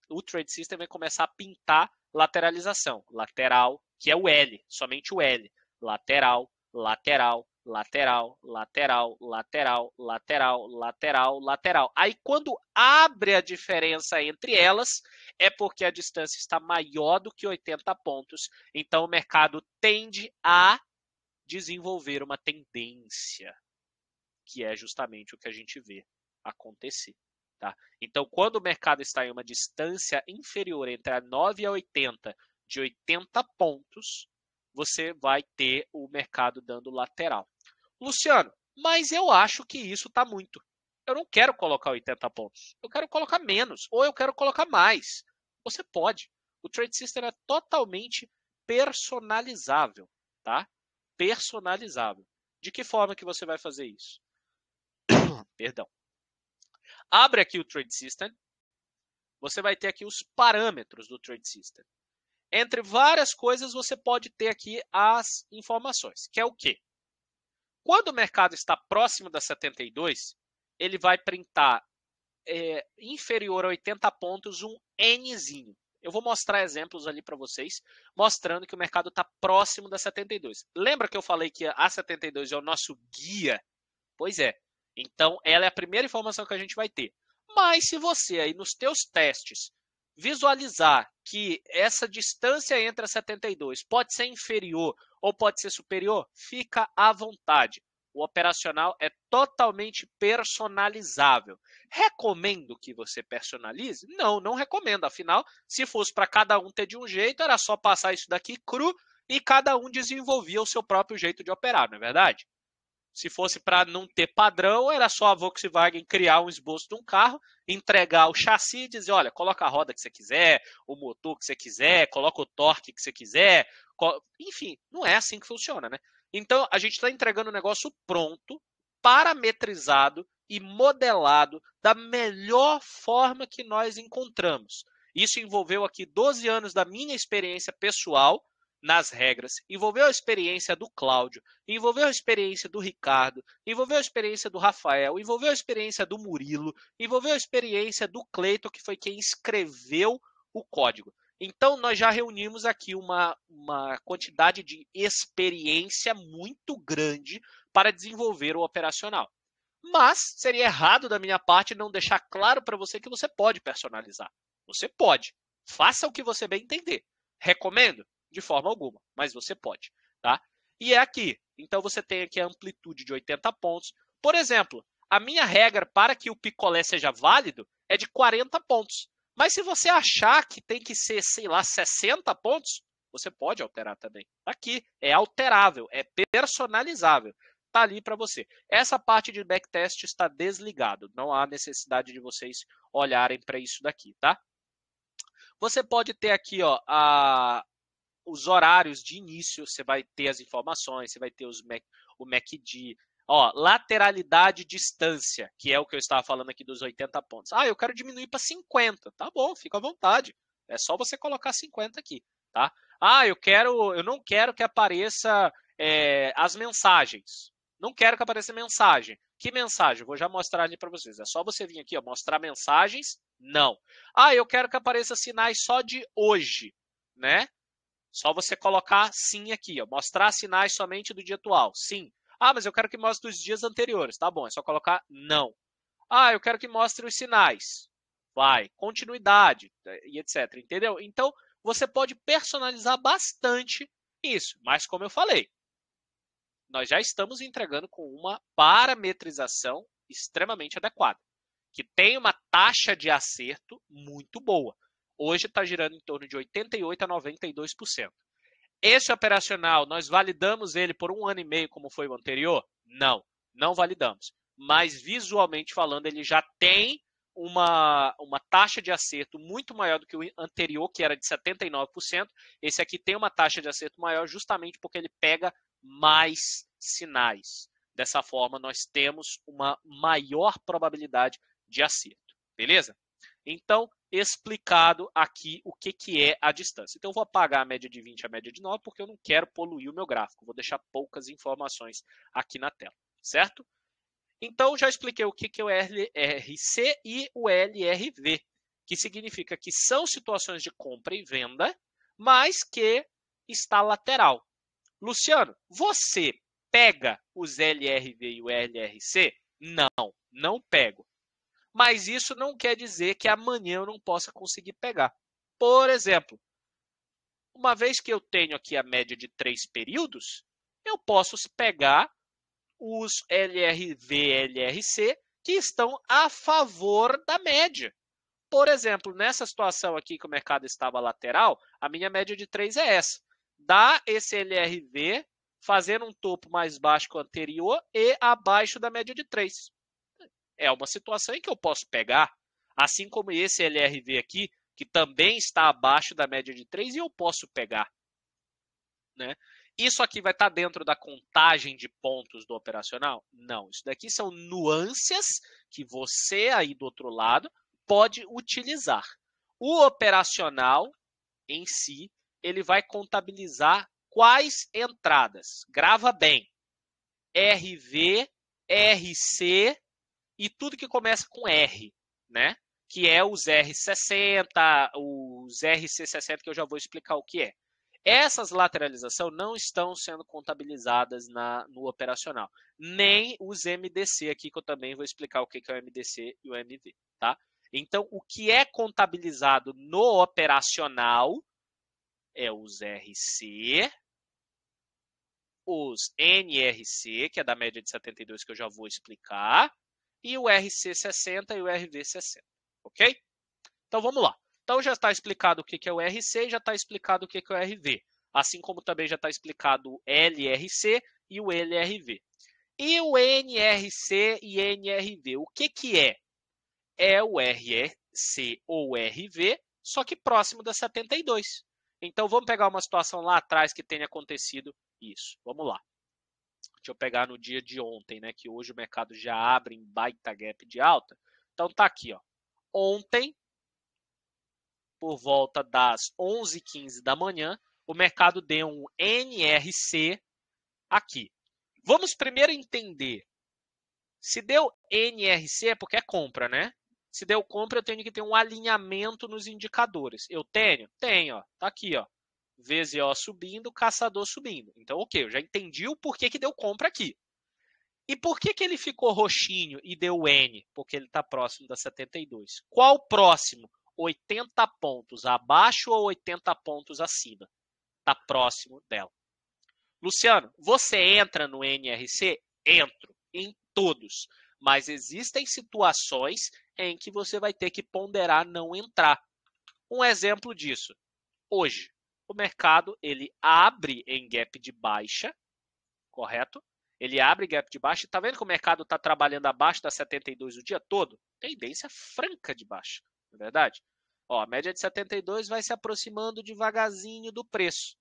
O Trade System vai começar a pintar lateralização. Lateral, que é o L, somente o L. Lateral, lateral, lateral, lateral, lateral, lateral, lateral, lateral. Aí quando abre a diferença entre elas, é porque a distância está maior do que 80 pontos. Então o mercado tende a desenvolver uma tendência, que é justamente o que a gente vê acontecer. Tá? Então, quando o mercado está em uma distância inferior entre a 9 e a 80, de 80 pontos, você vai ter o mercado dando lateral. Luciano, mas eu acho que isso está muito. Eu não quero colocar 80 pontos. Eu quero colocar menos, ou eu quero colocar mais. Você pode. O Trade System é totalmente personalizável. Tá? Personalizável. De que forma que você vai fazer isso? Perdão. Abre aqui o Trade System. Você vai ter aqui os parâmetros do Trade System. Entre várias coisas, você pode ter aqui as informações, que é o quê? Quando o mercado está próximo da 72, ele vai printar inferior a 80 pontos um Nzinho. Eu vou mostrar exemplos ali para vocês, mostrando que o mercado está próximo da 72. Lembra que eu falei que a 72 é o nosso guia? Pois é. Então, ela é a primeira informação que a gente vai ter. Mas se você aí nos teus testes visualizar que essa distância entre a 72 pode ser inferior ou pode ser superior, fica à vontade. O operacional é totalmente personalizável. Recomendo que você personalize? Não, não recomendo. Afinal, se fosse para cada um ter de um jeito, era só passar isso daqui cru e cada um desenvolvia o seu próprio jeito de operar, não é verdade? Se fosse para não ter padrão, era só a Volkswagen criar um esboço de um carro, entregar o chassi e dizer, olha, coloca a roda que você quiser, o motor que você quiser, coloca o torque que você quiser. Enfim, não é assim que funciona, né? Então, a gente está entregando o negócio pronto, parametrizado e modelado da melhor forma que nós encontramos. Isso envolveu aqui 12 anos da minha experiência pessoal nas regras, envolveu a experiência do Cláudio, envolveu a experiência do Ricardo, envolveu a experiência do Rafael, envolveu a experiência do Murilo, envolveu a experiência do Cleiton, que foi quem escreveu o código. Então, nós já reunimos aqui uma quantidade de experiência muito grande para desenvolver o operacional. Mas seria errado da minha parte não deixar claro para você que você pode personalizar. Você pode. Faça o que você bem entender. Recomendo? De forma alguma, mas você pode, tá? E é aqui. Então, você tem aqui a amplitude de 80 pontos. Por exemplo, a minha regra para que o picolé seja válido é de 40 pontos. Mas se você achar que tem que ser, sei lá, 60 pontos, você pode alterar também. Aqui, é alterável, é personalizável. Está ali para você. Essa parte de backtest está desligado. Não há necessidade de vocês olharem para isso daqui, tá? Você pode ter aqui, ó, os horários de início, você vai ter as informações, você vai ter o MACD, ó, lateralidade e distância, que é o que eu estava falando aqui dos 80 pontos. Ah, eu quero diminuir para 50. Tá bom, fica à vontade. É só você colocar 50 aqui, tá? Ah, eu não quero que apareça as mensagens. Não quero que apareça mensagem. Que mensagem? Vou já mostrar ali para vocês. É só você vir aqui, ó, mostrar mensagens? Não. Ah, eu quero que apareça sinais só de hoje, né? Só você colocar sim aqui, ó, mostrar sinais somente do dia atual. Sim. Ah, mas eu quero que mostre os dias anteriores. Tá bom, é só colocar não. Ah, eu quero que mostre os sinais. Vai. Continuidade e etc. Entendeu? Então, você pode personalizar bastante isso. Mas, como eu falei, nós já estamos entregando com uma parametrização extremamente adequada, que tem uma taxa de acerto muito boa. Hoje está girando em torno de 88% a 92%. Esse operacional, nós validamos ele por 1 ano e meio, como foi o anterior? Não, não validamos. Mas, visualmente falando, ele já tem uma taxa de acerto muito maior do que o anterior, que era de 79%. Esse aqui tem uma taxa de acerto maior justamente porque ele pega mais sinais. Dessa forma, nós temos uma maior probabilidade de acerto. Beleza? Então, explicado aqui o que é a distância. Então, eu vou apagar a média de 20 e a média de 9, porque eu não quero poluir o meu gráfico. Vou deixar poucas informações aqui na tela, certo? Então, já expliquei o que é o LRC e o LRV, que significa que são situações de compra e venda, mas que está lateral. Luciano, você pega os LRV e o LRC? Não, não pego. Mas isso não quer dizer que amanhã eu não possa conseguir pegar. Por exemplo, uma vez que eu tenho aqui a média de 3 períodos, eu posso pegar os LRV e LRC que estão a favor da média. Por exemplo, nessa situação aqui que o mercado estava lateral, a minha média de 3 é essa. Dá esse LRV fazendo um topo mais baixo que o anterior e abaixo da média de 3. É uma situação em que eu posso pegar, assim como esse LRV aqui, que também está abaixo da média de 3, e eu posso pegar. Né? Isso aqui vai estar dentro da contagem de pontos do operacional? Não. Isso daqui são nuances que você aí do outro lado pode utilizar. O operacional em si, ele vai contabilizar quais entradas. Grava bem. RV, RC e tudo que começa com R, né? Que é os R60, os RC60, que eu já vou explicar o que é. Essas lateralizações não estão sendo contabilizadas no operacional. Nem os MDC aqui, que eu também vou explicar o que é o MDC e o MV, tá? Então, o que é contabilizado no operacional é os RC, os NRC, que é da média de 72, que eu já vou explicar, e o RC60 e o RV60, ok? Então vamos lá. Então já está explicado o que é o RC e já está explicado o que é o RV. Assim como também já está explicado o LRC e o LRV. E o NRC e NRV, o que é? É o RC ou RV, só que próximo da 72. Então vamos pegar uma situação lá atrás que tenha acontecido isso. Vamos lá. Deixa eu pegar no dia de ontem, né? Que hoje o mercado já abre em baita gap de alta. Então tá aqui, ó. Ontem, por volta das 11h15 da manhã, o mercado deu um NRC aqui. Vamos primeiro entender. Se deu NRC é porque é compra, né? Se deu compra, eu tenho que ter um alinhamento nos indicadores. Eu tenho? Tenho, ó. Tá aqui, ó. VZO subindo, caçador subindo. Então, ok, eu já entendi o porquê que deu compra aqui. E por que ele ficou roxinho e deu N? Porque ele está próximo da 72. Qual próximo? 80 pontos abaixo ou 80 pontos acima? Está próximo dela. Luciano, você entra no NRC? Entro, em todos. Mas existem situações em que você vai ter que ponderar não entrar. Um exemplo disso. Hoje, o mercado ele abre em gap de baixa, correto? Ele abre gap de baixa. Está vendo que o mercado está trabalhando abaixo da 72 o dia todo? Tendência franca de baixa, não é verdade? Ó, a média de 72 vai se aproximando devagarzinho do preço.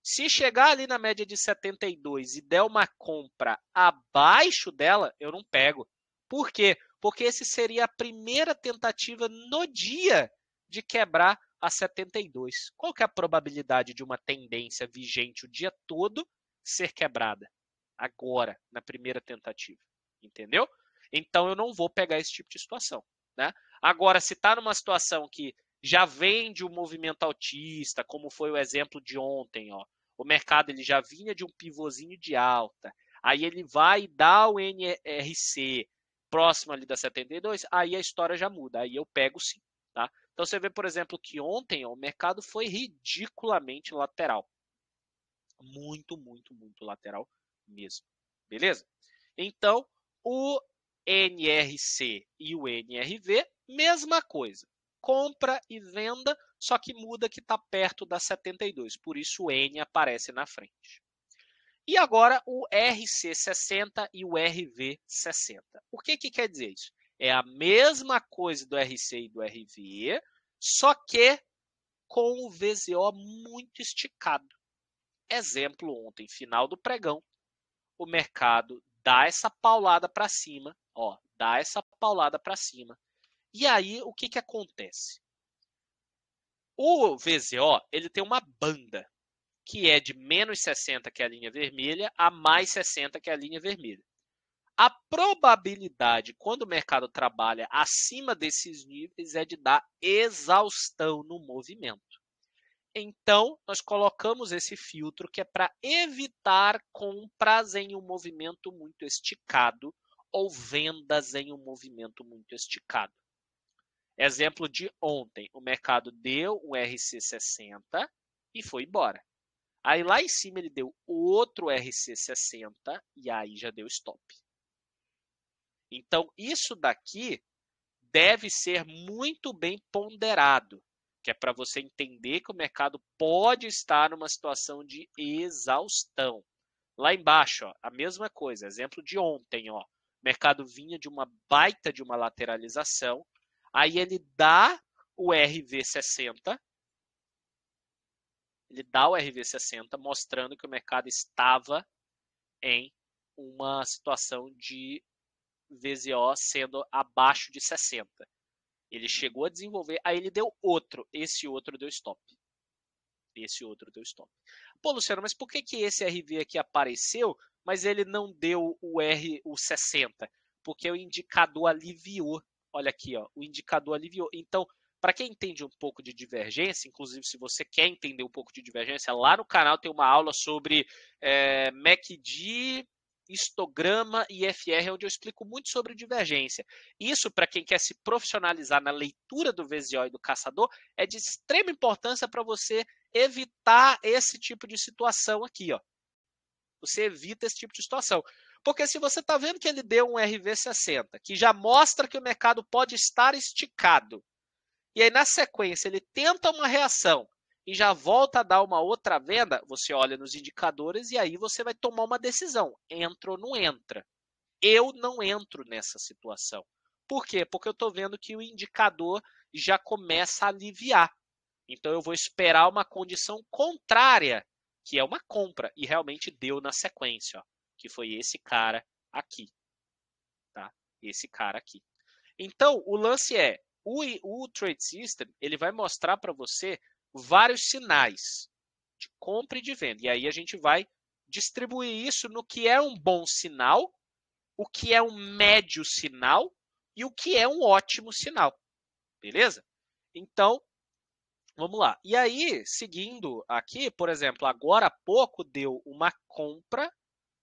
Se chegar ali na média de 72 e der uma compra abaixo dela, eu não pego. Por quê? Porque esse seria a primeira tentativa no dia de quebrar a 72. Qual que é a probabilidade de uma tendência vigente o dia todo ser quebrada? Agora, na primeira tentativa. Entendeu? Então, eu não vou pegar esse tipo de situação. Né? Agora, se está numa situação que já vem de um movimento altista, como foi o exemplo de ontem, ó. O mercado ele já vinha de um pivôzinho de alta, aí ele vai dar o NRC próximo ali da 72, aí a história já muda, aí eu pego sim, tá? Então você vê, por exemplo, que ontem ó, o mercado foi ridiculamente lateral. Muito, muito, muito lateral mesmo. Beleza? Então, o NRC e o NRV, mesma coisa. Compra e venda, só que muda que está perto da 72. Por isso o N aparece na frente. E agora o RC60 e o RV60. O que quer dizer isso? É a mesma coisa do RC e do RV, só que com o VZO muito esticado. Exemplo, ontem, final do pregão, o mercado dá essa paulada para cima, ó, dá essa paulada para cima. E aí, o que acontece? O VZO, ele tem uma banda, que é de menos 60, que é a linha vermelha, a mais 60, que é a linha vermelha. A probabilidade, quando o mercado trabalha acima desses níveis, é de dar exaustão no movimento. Então, nós colocamos esse filtro que é para evitar compras em um movimento muito esticado ou vendas em um movimento muito esticado. Exemplo de ontem, o mercado deu um RC60 e foi embora. Aí lá em cima ele deu outro RC60 e aí já deu stop. Então, isso daqui deve ser muito bem ponderado, que é para você entender que o mercado pode estar numa situação de exaustão. Lá embaixo, ó, a mesma coisa, exemplo de ontem, ó, o mercado vinha de uma baita de uma lateralização, aí ele dá o RV60, mostrando que o mercado estava em uma situação de VZO sendo abaixo de 60. Ele chegou a desenvolver, aí ele deu outro. Esse outro deu stop. Pô, Luciano, mas por que esse RV aqui apareceu, mas ele não deu o 60? Porque o indicador aliviou. Olha aqui, ó, o indicador aliviou. Então, para quem entende um pouco de divergência, inclusive se você quer entender um pouco de divergência, lá no canal tem uma aula sobre MACD, histograma e FR, onde eu explico muito sobre divergência. Isso, para quem quer se profissionalizar na leitura do VZO e do caçador, é de extrema importância para você evitar esse tipo de situação aqui, ó. Você evita esse tipo de situação. Porque se você está vendo que ele deu um RV60, que já mostra que o mercado pode estar esticado, e aí na sequência ele tenta uma reação e já volta a dar uma outra venda, você olha nos indicadores e aí você vai tomar uma decisão. Entra ou não entra? Eu não entro nessa situação. Por quê? Porque eu estou vendo que o indicador já começa a aliviar. Então eu vou esperar uma condição contrária, que é uma compra, e realmente deu na sequência, ó, que foi esse cara aqui, tá? Esse cara aqui. Então o lance é, o Trade System, ele vai mostrar para você vários sinais de compra e de venda. E aí a gente vai distribuir isso no que é um bom sinal, o que é um médio sinal e o que é um ótimo sinal. Beleza? Então, vamos lá. E aí, seguindo aqui, por exemplo, agora há pouco deu uma compra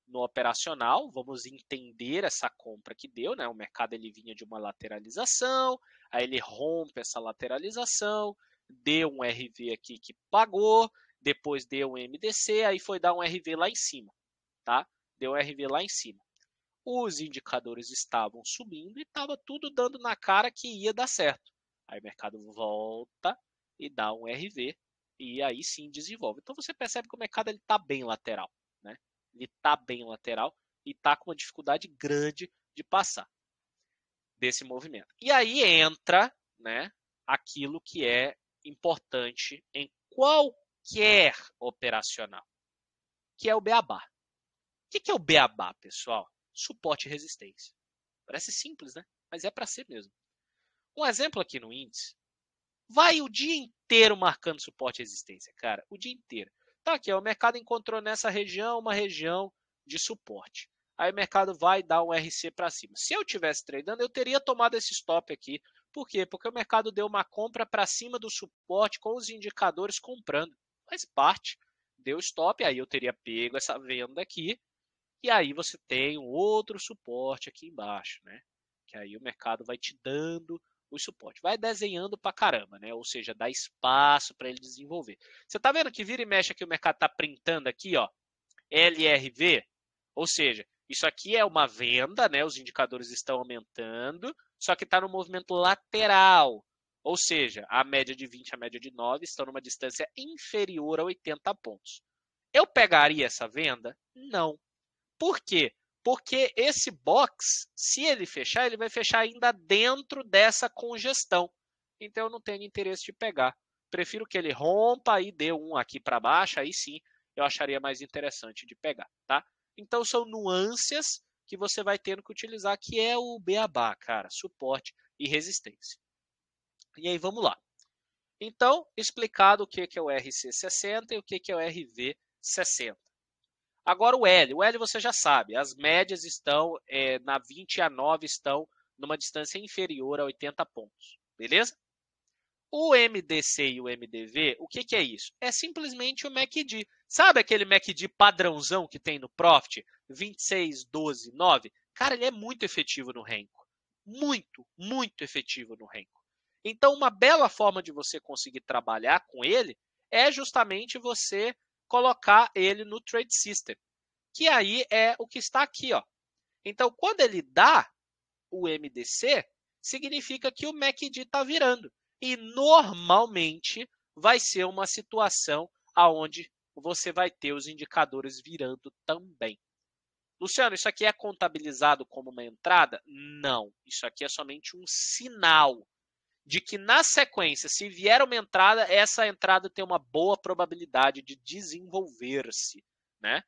no operacional. Vamos entender essa compra que deu, né? O mercado ele vinha de uma lateralização, aí ele rompe essa lateralização, deu um RV aqui que pagou, depois deu um MDC, aí foi dar um RV lá em cima, tá? Deu um RV lá em cima. Os indicadores estavam subindo e estava tudo dando na cara que ia dar certo. Aí o mercado volta e dá um RV e aí sim desenvolve. Então você percebe que o mercado está bem lateral, né? Ele está bem lateral e está com uma dificuldade grande de passar desse movimento. E aí entra, né, aquilo que é importante em qualquer operacional, que é o beabá. O que é o beabá, pessoal? Suporte e resistência. Parece simples, né? Mas é para ser mesmo. Um exemplo aqui no índice. Vai o dia inteiro marcando suporte e resistência, cara. O dia inteiro. Tá aqui, ó, o mercado encontrou nessa região uma região de suporte. Aí o mercado vai dar um RC para cima. Se eu tivesse tradando, eu teria tomado esse stop aqui, por quê? Porque o mercado deu uma compra para cima do suporte com os indicadores comprando. Faz parte. Deu stop, aí eu teria pego essa venda aqui. E aí você tem um outro suporte aqui embaixo, né? Que aí o mercado vai te dando o suporte. Vai desenhando pra caramba, né? Ou seja, dá espaço para ele desenvolver. Você tá vendo que vira e mexe aqui o mercado tá printando aqui, ó, LRV? Ou seja, isso aqui é uma venda, né? Os indicadores estão aumentando, só que está no movimento lateral. Ou seja, a média de 20 e a média de 9 estão numa distância inferior a 80 pontos. Eu pegaria essa venda? Não. Por quê? Porque esse box, se ele fechar, ele vai fechar ainda dentro dessa congestão. Então eu não tenho interesse de pegar. Prefiro que ele rompa e dê um aqui para baixo, aí sim eu acharia mais interessante de pegar, tá? Então são nuances que você vai tendo que utilizar, que é o beabá, cara, suporte e resistência. E aí vamos lá. Então, explicado o que é o RC60 e o que é o RV60. Agora o L você já sabe, as médias estão na 20 a 9 estão numa distância inferior a 80 pontos, beleza? O MDC e o MDV, o que é isso? É simplesmente o MACD. Sabe aquele MACD padrãozão que tem no Profit? 26, 12, 9? Cara, ele é muito efetivo no Renko. Muito, muito efetivo no Renko. Então, uma bela forma de você conseguir trabalhar com ele é justamente você colocar ele no Trade System, que aí é o que está aqui, ó. Então, quando ele dá o MDC, significa que o MACD está virando. E normalmente vai ser uma situação aonde você vai ter os indicadores virando também. Luciano, isso aqui é contabilizado como uma entrada? Não. Isso aqui é somente um sinal de que na sequência, se vier uma entrada, essa entrada tem uma boa probabilidade de desenvolver-se, né?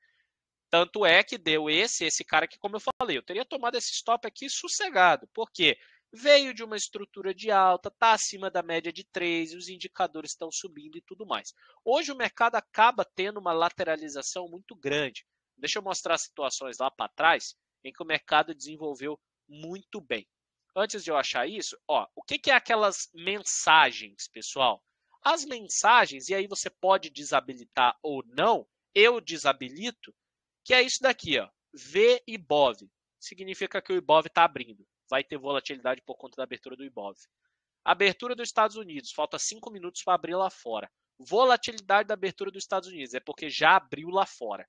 Tanto é que deu esse cara que, como eu falei, eu teria tomado esse stop aqui sossegado. Por quê? Veio de uma estrutura de alta, está acima da média de 3, os indicadores estão subindo e tudo mais. Hoje o mercado acaba tendo uma lateralização muito grande. Deixa eu mostrar situações lá para trás em que o mercado desenvolveu muito bem. Antes de eu achar isso, ó, o que é aquelas mensagens, pessoal? As mensagens, e aí você pode desabilitar ou não, eu desabilito, que é isso daqui, ó, V IBOV. Significa que o IBOV está abrindo. Vai ter volatilidade por conta da abertura do IBOV. Abertura dos Estados Unidos, falta 5 minutos para abrir lá fora. Volatilidade da abertura dos Estados Unidos, é porque já abriu lá fora.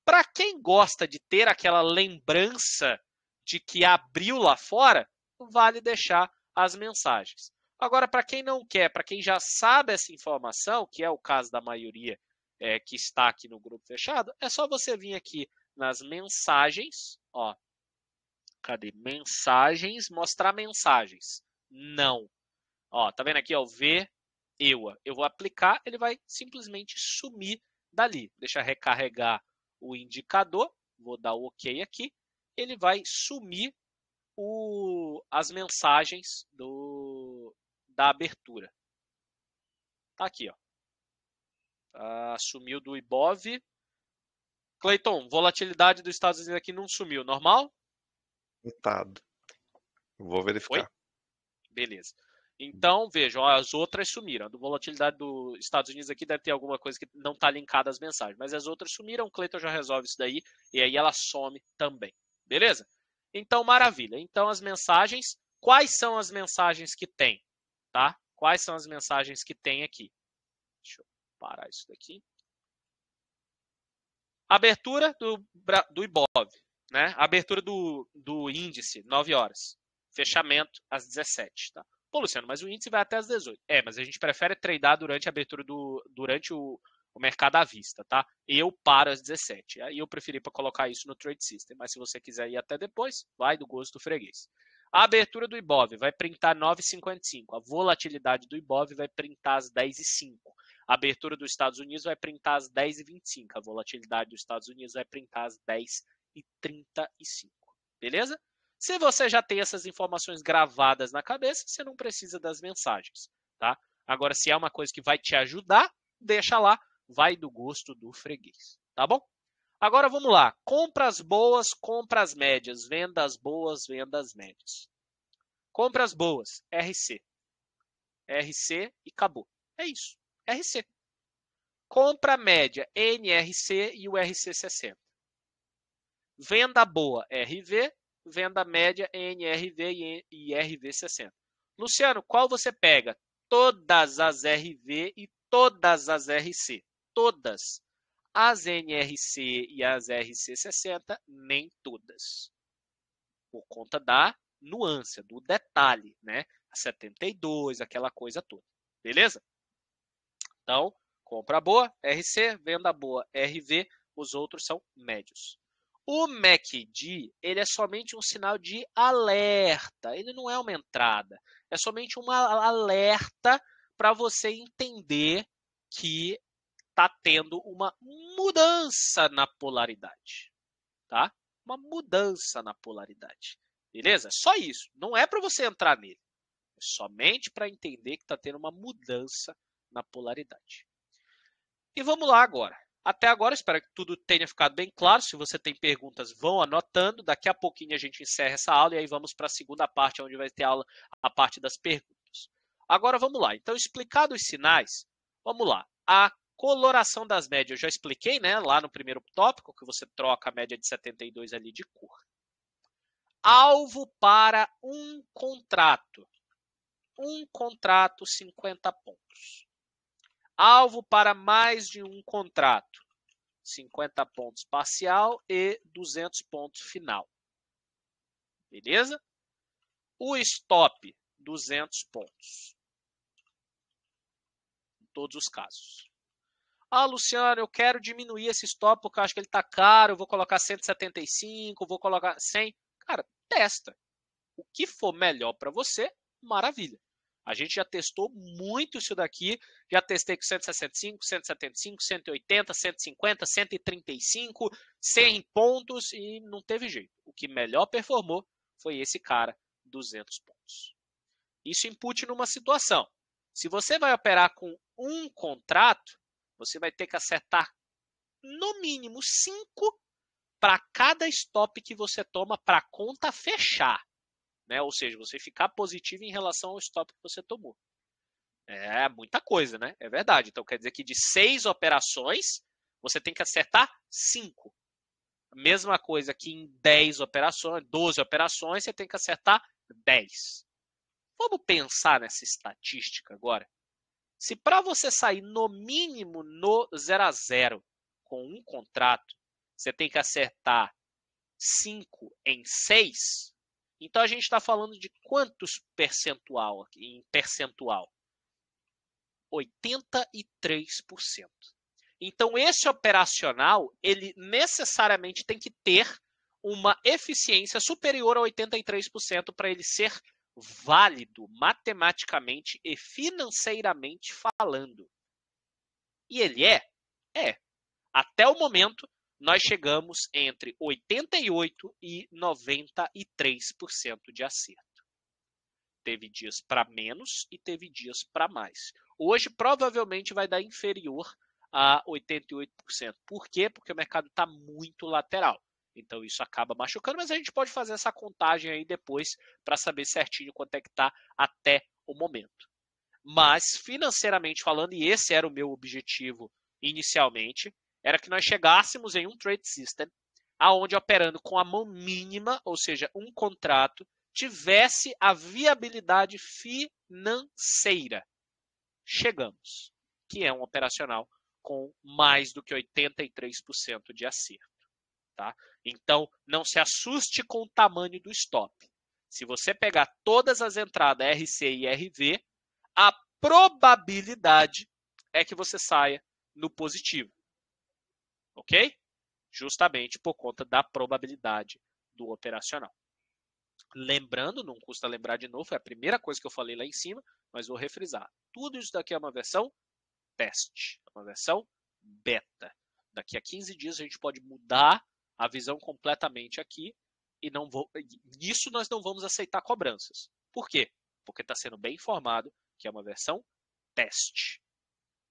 Para quem gosta de ter aquela lembrança de que abriu lá fora, vale deixar as mensagens. Agora, para quem não quer, para quem já sabe essa informação, que é o caso da maioria que está aqui no grupo fechado, é só você vir aqui nas mensagens, ó. Cadê? Mensagens, mostrar mensagens. Não. Ó, tá vendo aqui, ó, V, EUA. Eu vou aplicar, ele vai simplesmente sumir dali. Deixa eu recarregar o indicador, vou dar o OK aqui. Ele vai sumir as mensagens da abertura. Tá aqui, ó. Sumiu do IBOV. Cleiton, volatilidade dos Estados Unidos aqui não sumiu, normal? Mutado. Vou verificar. Oi? Beleza. Então, vejam, as outras sumiram. A volatilidade dos Estados Unidos aqui deve ter alguma coisa que não está linkada às mensagens, mas as outras sumiram, o Cleiton já resolve isso daí, e aí ela some também. Beleza? Então, maravilha. Então, as mensagens, quais são as mensagens que tem? Tá? Quais são as mensagens que tem aqui? Deixa eu parar isso daqui. Abertura do IBOV, né? Abertura do índice, 9 horas. Fechamento às 17, tá? Pô, Luciano, mas o índice vai até às 18. Mas a gente prefere tradar durante a abertura durante o mercado à vista, tá? Eu paro às 17. Aí eu preferi para colocar isso no Trade System, mas se você quiser ir até depois, vai do gosto do freguês. A abertura do IBOV vai printar 9,55. A volatilidade do IBOV vai printar às 10,05. A abertura dos Estados Unidos vai printar às 10h25. A volatilidade dos Estados Unidos vai printar às 10h35. Beleza? Se você já tem essas informações gravadas na cabeça, você não precisa das mensagens, tá? Agora, se é uma coisa que vai te ajudar, deixa lá. Vai do gosto do freguês, tá bom? Agora vamos lá. Compras boas, compras médias. Vendas boas, vendas médias. Compras boas, RC. RC e acabou. É isso, RC. Compra média, NRC e o RC60. Venda boa, RV. Venda média, NRV e RV60. Luciano, qual você pega? Todas as RV e todas as RC. Todas. As NRC e as RC60, nem todas. Por conta da nuance, do detalhe, né? A 72, aquela coisa toda. Beleza? Então, compra boa, RC, venda boa, RV, os outros são médios. O MACD, ele é somente um sinal de alerta, ele não é uma entrada, é somente um alerta para você entender que está tendo uma mudança na polaridade, tá? Uma mudança na polaridade, beleza? Só isso, não é para você entrar nele, é somente para entender que está tendo uma mudança na polaridade. E vamos lá agora. Até agora, espero que tudo tenha ficado bem claro. Se você tem perguntas, vão anotando. Daqui a pouquinho a gente encerra essa aula e aí vamos para a segunda parte, onde vai ter a parte das perguntas. Agora vamos lá. Então, explicados os sinais, vamos lá. A coloração das médias eu já expliquei, né? Lá no primeiro tópico, que você troca a média de 72 ali de cor. Alvo para um contrato. Um contrato, 50 pontos. Alvo para mais de um contrato, 50 pontos parcial e 200 pontos final. Beleza? O stop, 200 pontos. Em todos os casos. Ah, Luciano, eu quero diminuir esse stop porque eu acho que ele está caro, eu vou colocar 175, vou colocar 100. Cara, testa. O que for melhor para você, maravilha. A gente já testou muito isso daqui, já testei com 165, 175, 180, 150, 135, 100 pontos e não teve jeito. O que melhor performou foi esse cara, 200 pontos. Isso input numa situação. Se você vai operar com um contrato, você vai ter que acertar no mínimo 5 para cada stop que você toma para a conta fechar. Né? Ou seja, você ficar positivo em relação ao stop que você tomou. É muita coisa, né? É verdade. Então quer dizer que de 6 operações, você tem que acertar 5. Mesma coisa que em 10 operações, 12 operações, você tem que acertar 10. Vamos pensar nessa estatística agora. Se para você sair no mínimo no 0 a 0 com um contrato, você tem que acertar 5 em 6, então a gente está falando de quantos percentual aqui, em percentual? 83%. Então esse operacional, ele necessariamente tem que ter uma eficiência superior a 83% para ele ser válido matematicamente e financeiramente falando. E ele é? É. Até o momento, nós chegamos entre 88% e 93% de acerto. Teve dias para menos e teve dias para mais. Hoje, provavelmente, vai dar inferior a 88%. Por quê? Porque o mercado está muito lateral. Então, isso acaba machucando, mas a gente pode fazer essa contagem aí depois para saber certinho quanto é que está até o momento. Mas, financeiramente falando, e esse era o meu objetivo inicialmente, era que nós chegássemos em um trade system aonde operando com a mão mínima, ou seja, um contrato, tivesse a viabilidade financeira. Chegamos, que é um operacional com mais do que 83% de acerto. Tá? Então, não se assuste com o tamanho do stop. Se você pegar todas as entradas RC e RV, a probabilidade é que você saia no positivo. Ok? Justamente por conta da probabilidade do operacional. Lembrando, não custa lembrar de novo, foi a primeira coisa que eu falei lá em cima, mas vou refrisar. Tudo isso daqui é uma versão teste, é uma versão beta. Daqui a 15 dias a gente pode mudar a visão completamente aqui e nisso nós não vamos aceitar cobranças. Por quê? Porque está sendo bem informado que é uma versão teste.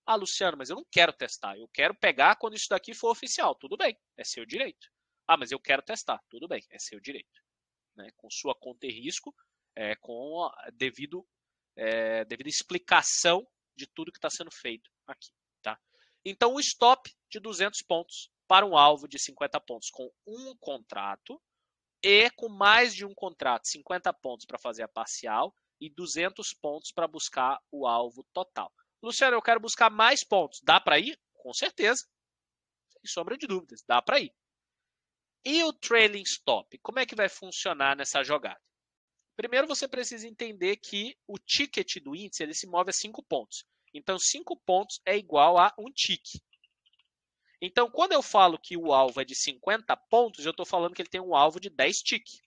Ah, Luciano, mas eu não quero testar. Eu quero pegar quando isso daqui for oficial. Tudo bem, é seu direito. Ah, mas eu quero testar. Tudo bem, é seu direito. Né? Com sua conta e risco, com a devida explicação de tudo que está sendo feito aqui. Tá? Então, o stop de 200 pontos para um alvo de 50 pontos com um contrato e com mais de um contrato, 50 pontos para fazer a parcial e 200 pontos para buscar o alvo total. Luciano, eu quero buscar mais pontos. Dá para ir? Com certeza. Sem sombra de dúvidas, dá para ir. E o trailing stop? Como é que vai funcionar nessa jogada? Primeiro, você precisa entender que o ticket do índice ele se move a 5 pontos. Então, 5 pontos é igual a um tick. Então, quando eu falo que o alvo é de 50 pontos, eu estou falando que ele tem um alvo de 10 ticks.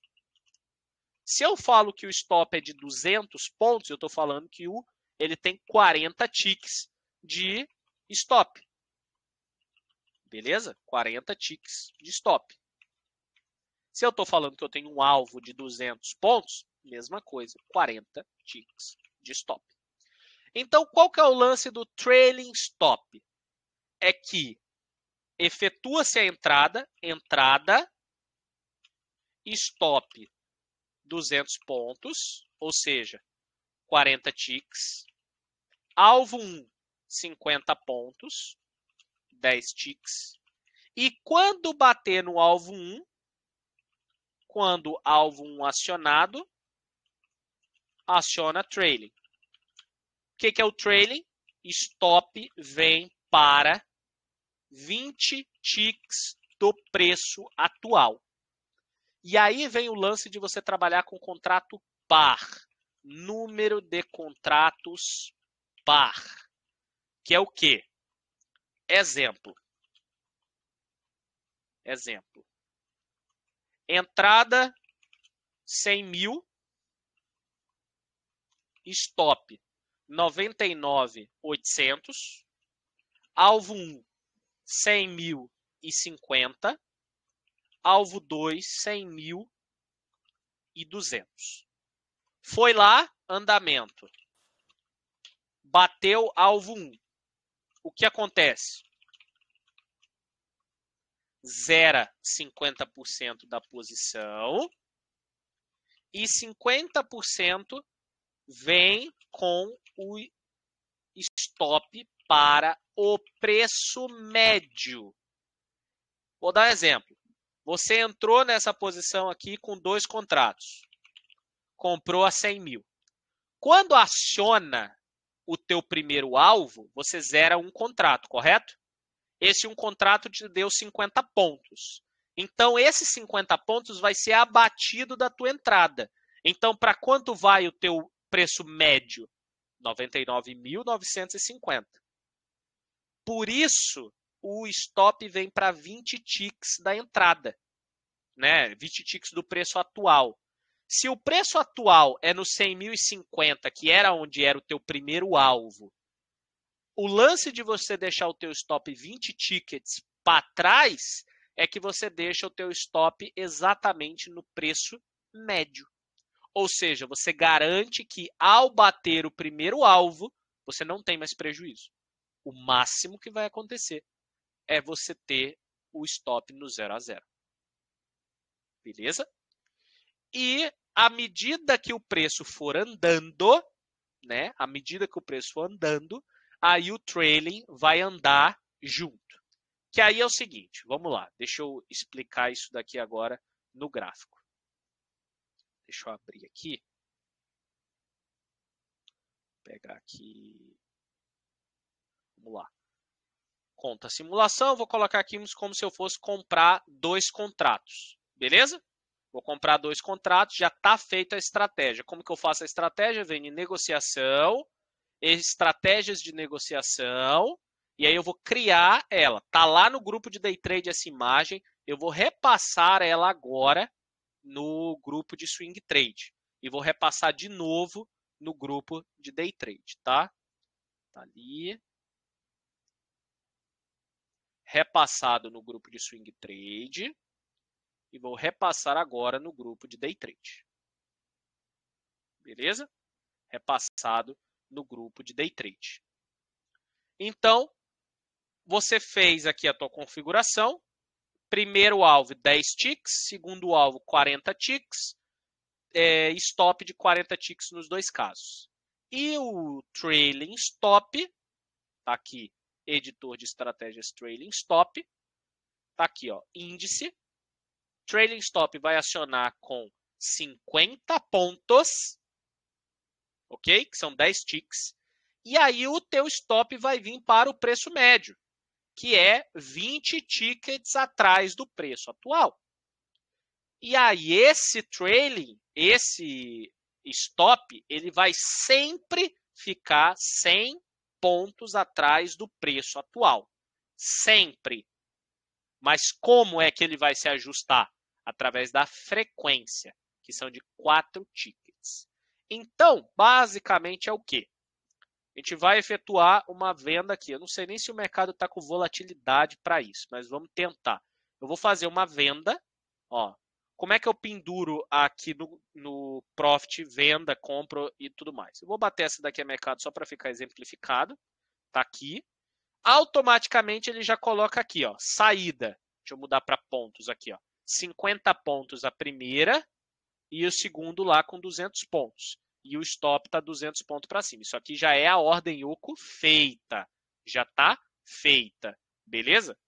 Se eu falo que o stop é de 200 pontos, eu estou falando que ele tem 40 ticks de stop. Beleza? 40 ticks de stop. Se eu estou falando que eu tenho um alvo de 200 pontos, mesma coisa, 40 ticks de stop. Então, qual que é o lance do trailing stop? É que efetua-se a entrada, stop 200 pontos, ou seja, 40 ticks. Alvo 1, 50 pontos, 10 ticks. E quando bater no alvo 1, quando alvo 1 acionado, aciona trailing. O que é o trailing? Stop vem para 20 ticks do preço atual. E aí vem o lance de você trabalhar com contrato par. Número de contratos par. Que é o quê? Exemplo. Entrada 100 mil. Stop 99.800. Alvo 1, 100.050. Alvo 2, 100.200. Foi lá, andamento. Bateu alvo 1. O que acontece? Zera 50% da posição e 50% vem com o stop para o preço médio. Vou dar um exemplo. Você entrou nessa posição aqui com 2 contratos. Comprou a 100 mil. Quando aciona o teu primeiro alvo, você zera um contrato, correto? Esse um contrato te deu 50 pontos. Então, esses 50 pontos vai ser abatido da tua entrada. Então, para quanto vai o teu preço médio? 99.950. Por isso, o stop vem para 20 ticks da entrada, né? 20 ticks do preço atual. Se o preço atual é no 100.050, que era onde era o teu primeiro alvo, o lance de você deixar o teu stop 20 tickets para trás é que você deixa o teu stop exatamente no preço médio. Ou seja, você garante que ao bater o primeiro alvo, você não tem mais prejuízo. O máximo que vai acontecer é você ter o stop no 0 a 0. Beleza? E à medida que o preço for andando, né? À medida que o preço for andando, aí o trailing vai andar junto. Que aí é o seguinte, vamos lá, deixa eu explicar isso daqui agora no gráfico. Deixa eu abrir aqui. Vou pegar aqui. Vamos lá. Conta simulação, vou colocar aqui como se eu fosse comprar 2 contratos. Beleza? Vou comprar 2 contratos, já está feita a estratégia. Como que eu faço a estratégia? Vem em negociação, estratégias de negociação, e aí eu vou criar ela. Está lá no grupo de Day Trade essa imagem, eu vou repassar ela agora no grupo de Swing Trade. E vou repassar de novo no grupo de Day Trade, tá? Tá ali. Repassado no grupo de Swing Trade. E vou repassar agora no grupo de Day Trade. Beleza? Repassado no grupo de Day Trade. Então, você fez aqui a tua configuração. Primeiro alvo, 10 ticks. Segundo alvo, 40 ticks. stop de 40 ticks nos dois casos. E o trailing stop, tá aqui, editor de estratégias trailing stop, tá aqui, ó, índice. Trailing stop vai acionar com 50 pontos, ok? Que são 10 ticks. E aí o teu stop vai vir para o preço médio, que é 20 tickets atrás do preço atual. E aí esse trailing, esse stop, ele vai sempre ficar 100 pontos atrás do preço atual. Sempre. Mas como é que ele vai se ajustar? Através da frequência, que são de 4 tickets. Então, basicamente é o quê? A gente vai efetuar uma venda aqui. Eu não sei nem se o mercado está com volatilidade para isso, mas vamos tentar. Eu vou fazer uma venda. Ó, como é que eu penduro aqui no Profit, venda, compra e tudo mais? Eu vou bater essa daqui a mercado só para ficar exemplificado. Tá aqui. Automaticamente ele já coloca aqui, ó, saída. Deixa eu mudar para pontos aqui, ó. 50 pontos a primeira e o segundo lá com 200 pontos. E o stop está 200 pontos para cima. Isso aqui já é a ordem Yuko feita. Já está feita. Beleza?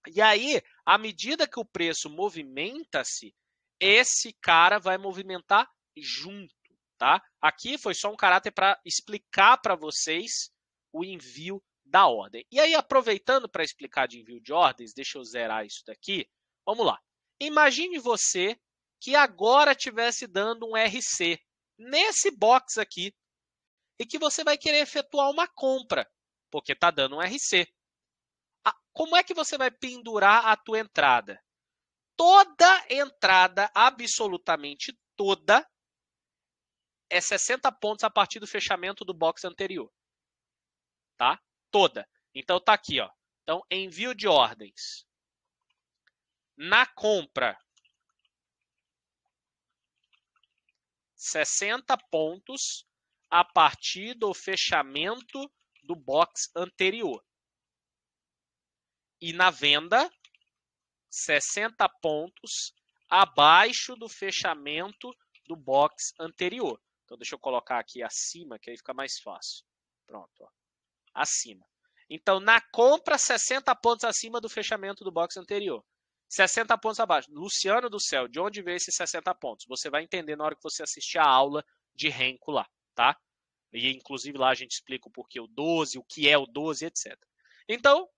E aí, à medida que o preço movimenta-se, esse cara vai movimentar junto, tá? Aqui foi só um caráter para explicar para vocês o envio da ordem. E aí, aproveitando para explicar de envio de ordens, deixa eu zerar isso daqui. Vamos lá. Imagine você que agora estivesse dando um RC nesse box aqui e que você vai querer efetuar uma compra, porque está dando um RC. Como é que você vai pendurar a tua entrada? Toda entrada, absolutamente toda, é 60 pontos a partir do fechamento do box anterior. Tá? Toda. Então tá aqui, ó. Então, envio de ordens. Na compra, 60 pontos a partir do fechamento do box anterior. E na venda, 60 pontos abaixo do fechamento do box anterior. Então, deixa eu colocar aqui acima, que aí fica mais fácil. Pronto, ó. Acima. Então, na compra, 60 pontos acima do fechamento do box anterior. 60 pontos abaixo. Luciano do céu, de onde veio esses 60 pontos? Você vai entender na hora que você assistir a aula de Renko lá, tá? E, inclusive, lá a gente explica o porquê o 12, o que é o 12, etc. Então,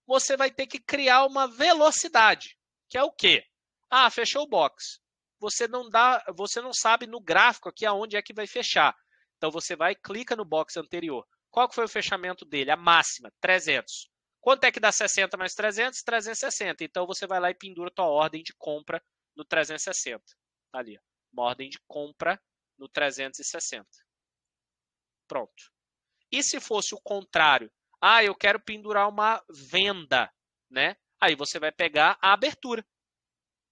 você vai ter que criar uma velocidade, que é o quê? Ah, fechou o box. Você não sabe no gráfico aqui aonde é que vai fechar. Então, você vai e clica no box anterior. Qual que foi o fechamento dele? A máxima, 300. Quanto é que dá 60 mais 300? 360. Então, você vai lá e pendura a tua ordem de compra no 360. Tá ali, ó. Uma ordem de compra no 360. Pronto. E se fosse o contrário? Ah, eu quero pendurar uma venda, né? Aí você vai pegar a abertura.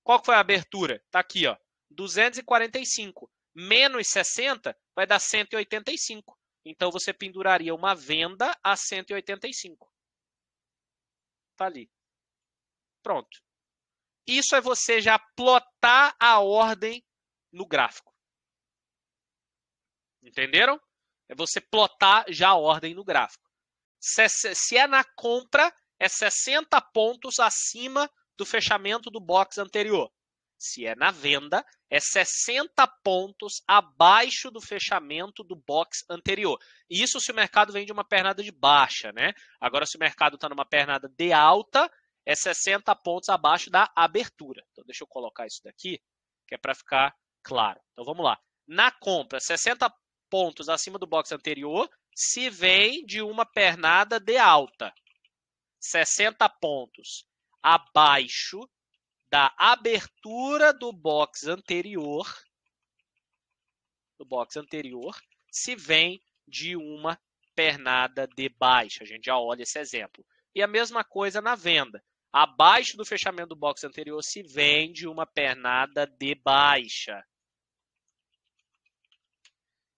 Qual que foi a abertura? Tá aqui, ó. 245 menos 60 vai dar 185. Então, você penduraria uma venda a 185. Tá ali. Pronto. Isso é você já plotar a ordem no gráfico. Entenderam? É você plotar já a ordem no gráfico. Se é na compra, é 60 pontos acima do fechamento do box anterior. Se é na venda, é 60 pontos abaixo do fechamento do box anterior. Isso se o mercado vem de uma pernada de baixa, né? Agora, se o mercado está numa pernada de alta, é 60 pontos abaixo da abertura. Então, deixa eu colocar isso daqui, que é para ficar claro. Então, vamos lá. Na compra, 60 pontos acima do box anterior, se vem de uma pernada de alta. 60 pontos abaixo da abertura do box anterior, se vem de uma pernada de baixa. A gente já olha esse exemplo. E a mesma coisa na venda. Abaixo do fechamento do box anterior, se vem de uma pernada de baixa.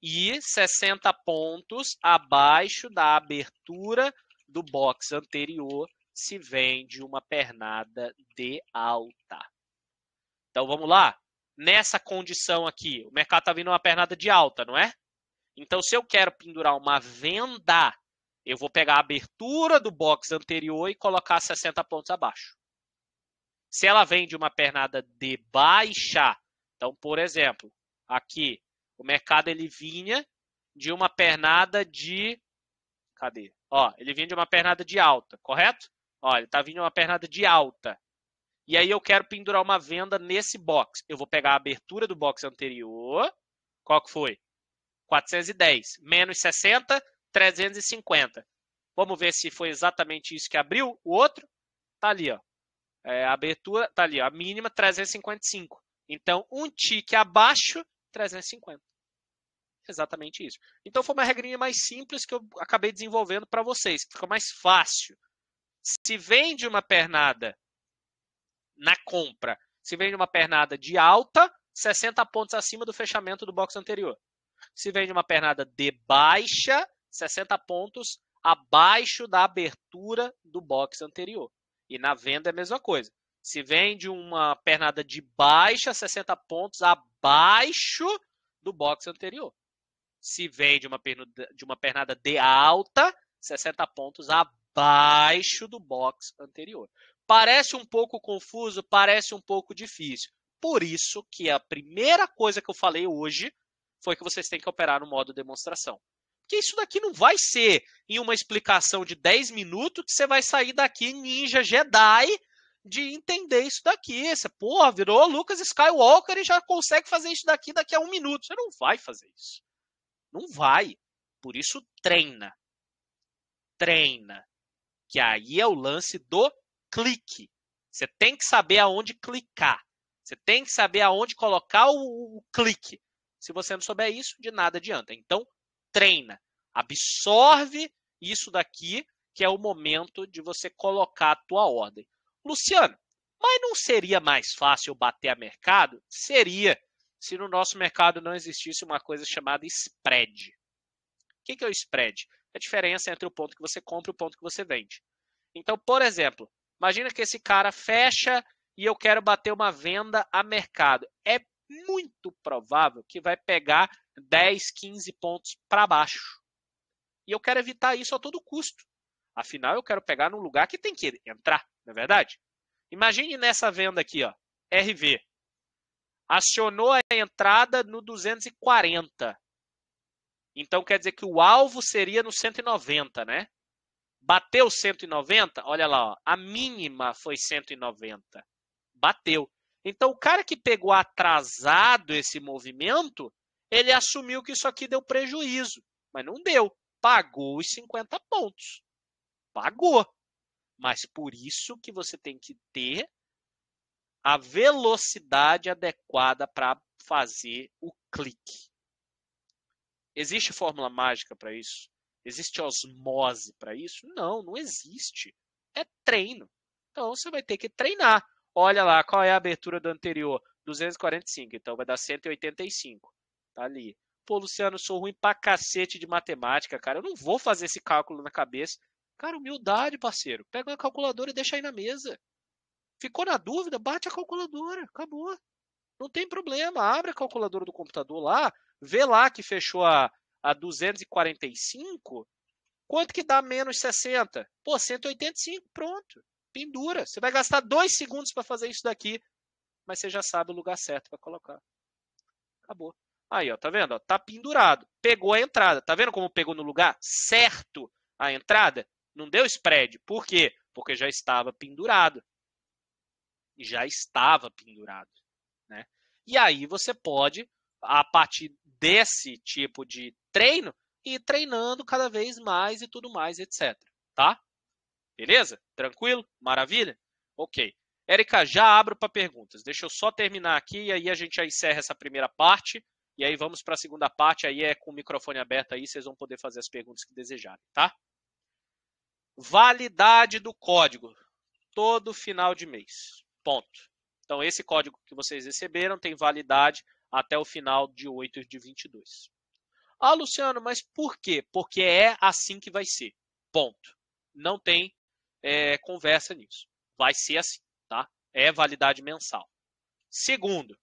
E 60 pontos abaixo da abertura do box anterior, se vem de uma pernada de alta. Então, vamos lá. nessa condição aqui, o mercado está vindo uma pernada de alta, não é? Então, se eu quero pendurar uma venda, eu vou pegar a abertura do box anterior e colocar 60 pontos abaixo. Se ela vem de uma pernada de baixa, então, por exemplo, aqui, o mercado ele vinha de uma pernada de... Cadê? Ó, ele vinha de uma pernada de alta, correto? Ó, ele está vindo de uma pernada de alta. E aí eu quero pendurar uma venda nesse box. Eu vou pegar a abertura do box anterior. Qual que foi? 410. Menos 60, 350. Vamos ver se foi exatamente isso que abriu. O outro tá ali, ó. A abertura tá ali, ó. A mínima 355. Então, um tique abaixo, 350. Exatamente isso. Então, foi uma regrinha mais simples que eu acabei desenvolvendo para vocês, que fica mais fácil. Se vem de uma pernada na compra, se vem de uma pernada de alta, 60 pontos acima do fechamento do box anterior. Se vem de uma pernada de baixa, 60 pontos abaixo da abertura do box anterior. E na venda é a mesma coisa. Se vem de uma pernada de baixa, 60 pontos abaixo do box anterior. Se vem de uma pernada de alta, 60 pontos abaixo do box anterior. Parece um pouco confuso, parece um pouco difícil. Por isso que a primeira coisa que eu falei hoje foi que vocês têm que operar no modo demonstração. Porque isso daqui não vai ser em uma explicação de 10 minutos que você vai sair daqui ninja Jedi de entender isso daqui. Você, porra, virou Lucas Skywalker e já consegue fazer isso daqui a 1 minuto. Você não vai fazer isso. Não vai. Por isso, treina. Treina. Que aí é o lance do clique. Você tem que saber aonde clicar. Você tem que saber aonde colocar o clique. Se você não souber isso, de nada adianta. Então, treina. Absorve isso daqui, que é o momento de você colocar a tua ordem. Luciano, mas não seria mais fácil bater a mercado? Seria, se no nosso mercado não existisse uma coisa chamada spread. O que é o spread? É a diferença entre o ponto que você compra e o ponto que você vende. Então, por exemplo, imagina que esse cara fecha e eu quero bater uma venda a mercado. É muito provável que vai pegar 10, 15 pontos para baixo. E eu quero evitar isso a todo custo. Afinal, eu quero pegar num lugar que tem que entrar, não é verdade? Imagine nessa venda aqui, ó, RV. Acionou a entrada no 240. Então, quer dizer que o alvo seria no 190, né? Bateu 190, olha lá, ó, a mínima foi 190. Bateu. Então, o cara que pegou atrasado esse movimento, ele assumiu que isso aqui deu prejuízo. Mas não deu. Pagou os 50 pontos. Pagou. Mas por isso que você tem que ter a velocidade adequada para fazer o clique. Existe fórmula mágica para isso? Existe osmose para isso? Não, não existe. É treino. Então você vai ter que treinar. Olha lá, qual é a abertura do anterior? 245, então vai dar 185. Tá ali. Pô, Luciano, sou ruim pra cacete de matemática, cara. Eu não vou fazer esse cálculo na cabeça. Cara, humildade, parceiro. Pega uma calculadora e deixa aí na mesa. Ficou na dúvida? Bate a calculadora. Acabou. Não tem problema. Abre a calculadora do computador lá. Vê lá que fechou a 245. Quanto que dá menos 60? Pô, 185, pronto. Pendura. Você vai gastar 2 segundos para fazer isso daqui, mas você já sabe o lugar certo para colocar. Acabou. Aí, ó, tá vendo? Ó, tá pendurado. Pegou a entrada. Tá vendo como pegou no lugar certo a entrada? Não deu spread. Por quê? Porque já estava pendurado. Já estava pendurado, né? E aí você pode, a partir desse tipo de treino, ir treinando cada vez mais e tudo mais, etc. Tá? Beleza? Tranquilo? Maravilha? Ok. Érica, já abro para perguntas. Deixa eu só terminar aqui e aí a gente já encerra essa primeira parte. E aí vamos para a segunda parte, aí é com o microfone aberto aí, vocês vão poder fazer as perguntas que desejarem, tá? Validade do código. Todo final de mês. Ponto. Então, esse código que vocês receberam tem validade até o final de 8 de 22. Ah, Luciano, mas por quê? Porque é assim que vai ser. Ponto. Não tem conversa nisso. Vai ser assim, tá? É validade mensal. Segundo,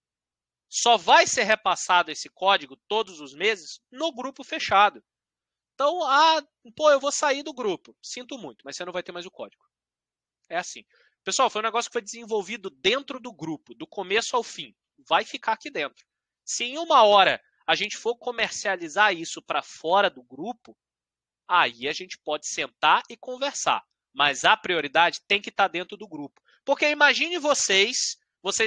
só vai ser repassado esse código todos os meses no grupo fechado. Então, eu vou sair do grupo. Sinto muito, mas você não vai ter mais o código. É assim. Pessoal, foi um negócio que foi desenvolvido dentro do grupo, do começo ao fim. Vai ficar aqui dentro. Se em uma hora a gente for comercializar isso para fora do grupo, aí a gente pode sentar e conversar. Mas a prioridade tem que estar dentro do grupo. Porque imagine vocês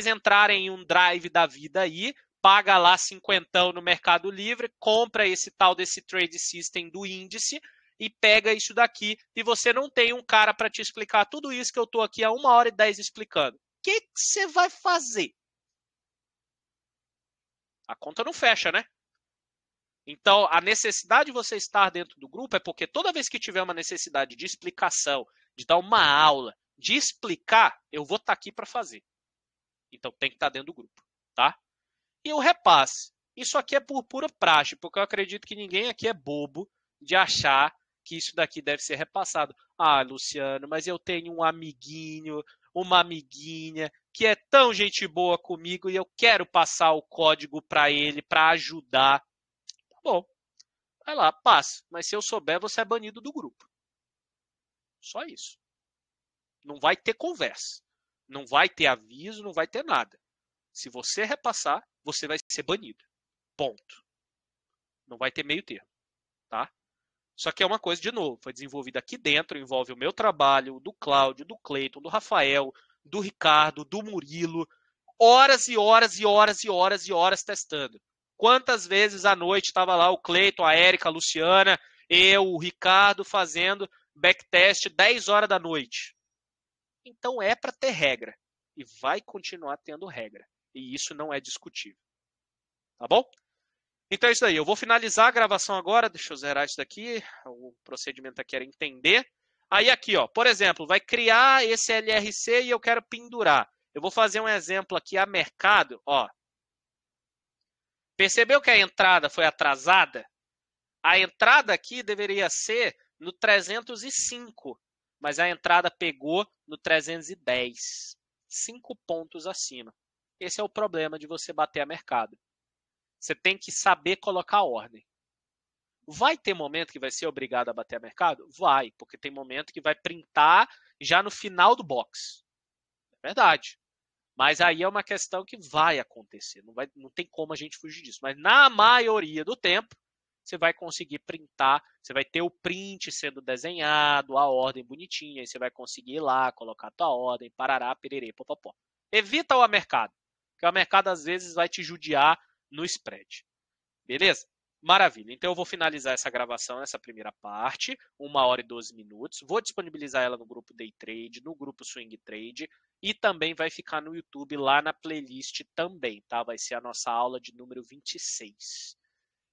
entrarem em um drive da vida aí, paga lá 50 no Mercado Livre, compra esse tal desse trade system do índice e pega isso daqui, e você não tem um cara para te explicar tudo isso que eu estou aqui há 1h10 explicando. O que você vai fazer? A conta não fecha, né? Então, a necessidade de você estar dentro do grupo é porque toda vez que tiver uma necessidade de explicação, de dar uma aula, de explicar, eu vou estar aqui para fazer. Então, tem que estar dentro do grupo, tá? E o repasse. Isso aqui é por pura praxe, porque eu acredito que ninguém aqui é bobo de achar que isso daqui deve ser repassado. Ah, Luciano, mas eu tenho um amiguinho, uma amiguinha que é tão gente boa comigo e eu quero passar o código para ele para ajudar. Tá bom, vai lá, passa. Mas se eu souber, você é banido do grupo. Só isso. Não vai ter conversa. Não vai ter aviso, não vai ter nada. Se você repassar, você vai ser banido. Ponto. Não vai ter meio termo, tá? Só que é uma coisa, de novo, foi desenvolvida aqui dentro, envolve o meu trabalho, do Cláudio, do Cleiton, do Rafael, do Ricardo, do Murilo, horas e horas e horas e horas e horas testando. Quantas vezes à noite estava lá o Cleiton, a Érica, a Luciana, eu, o Ricardo fazendo backtest 10 horas da noite. Então é para ter regra e vai continuar tendo regra. E isso não é discutível. Tá bom? Então é isso aí. Eu vou finalizar a gravação agora. Deixa eu zerar isso daqui. O procedimento aqui era entender. Aí aqui, ó, por exemplo, vai criar esse LRC e eu quero pendurar. Eu vou fazer um exemplo aqui a mercado. Ó. Percebeu que a entrada foi atrasada? A entrada aqui deveria ser no 305, mas a entrada pegou no 310. 5 pontos acima. Esse é o problema de você bater a mercado. Você tem que saber colocar ordem. Vai ter momento que vai ser obrigado a bater a mercado? Vai, porque tem momento que vai printar já no final do box. É verdade. Mas aí é uma questão que vai acontecer. Não tem como a gente fugir disso. Mas na maioria do tempo, você vai conseguir printar. Você vai ter o print sendo desenhado, a ordem bonitinha. Aí você vai conseguir ir lá, colocar a tua ordem, parará, pererê, popopó. Evita o mercado. Porque o mercado às vezes vai te judiar no spread. Beleza? Maravilha. Então eu vou finalizar essa gravação, essa primeira parte, 1h12 minutos. Vou disponibilizar ela no grupo Day Trade, no grupo Swing Trade e também vai ficar no YouTube lá na playlist também, tá? Vai ser a nossa aula de número 26.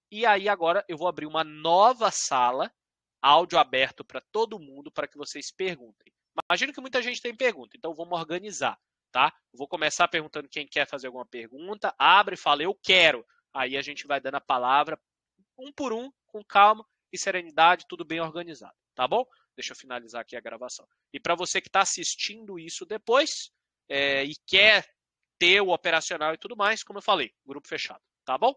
E aí agora eu vou abrir uma nova sala, áudio aberto para todo mundo, para que vocês perguntem. Imagino que muita gente tem pergunta, então vamos organizar, tá? Vou começar perguntando quem quer fazer alguma pergunta, abre e fala, eu quero. Aí a gente vai dando a palavra um por um, com calma e serenidade, tudo bem organizado, tá bom? Deixa eu finalizar aqui a gravação. E para você que está assistindo isso depois e quer ter o operacional e tudo mais, como eu falei, grupo fechado, tá bom?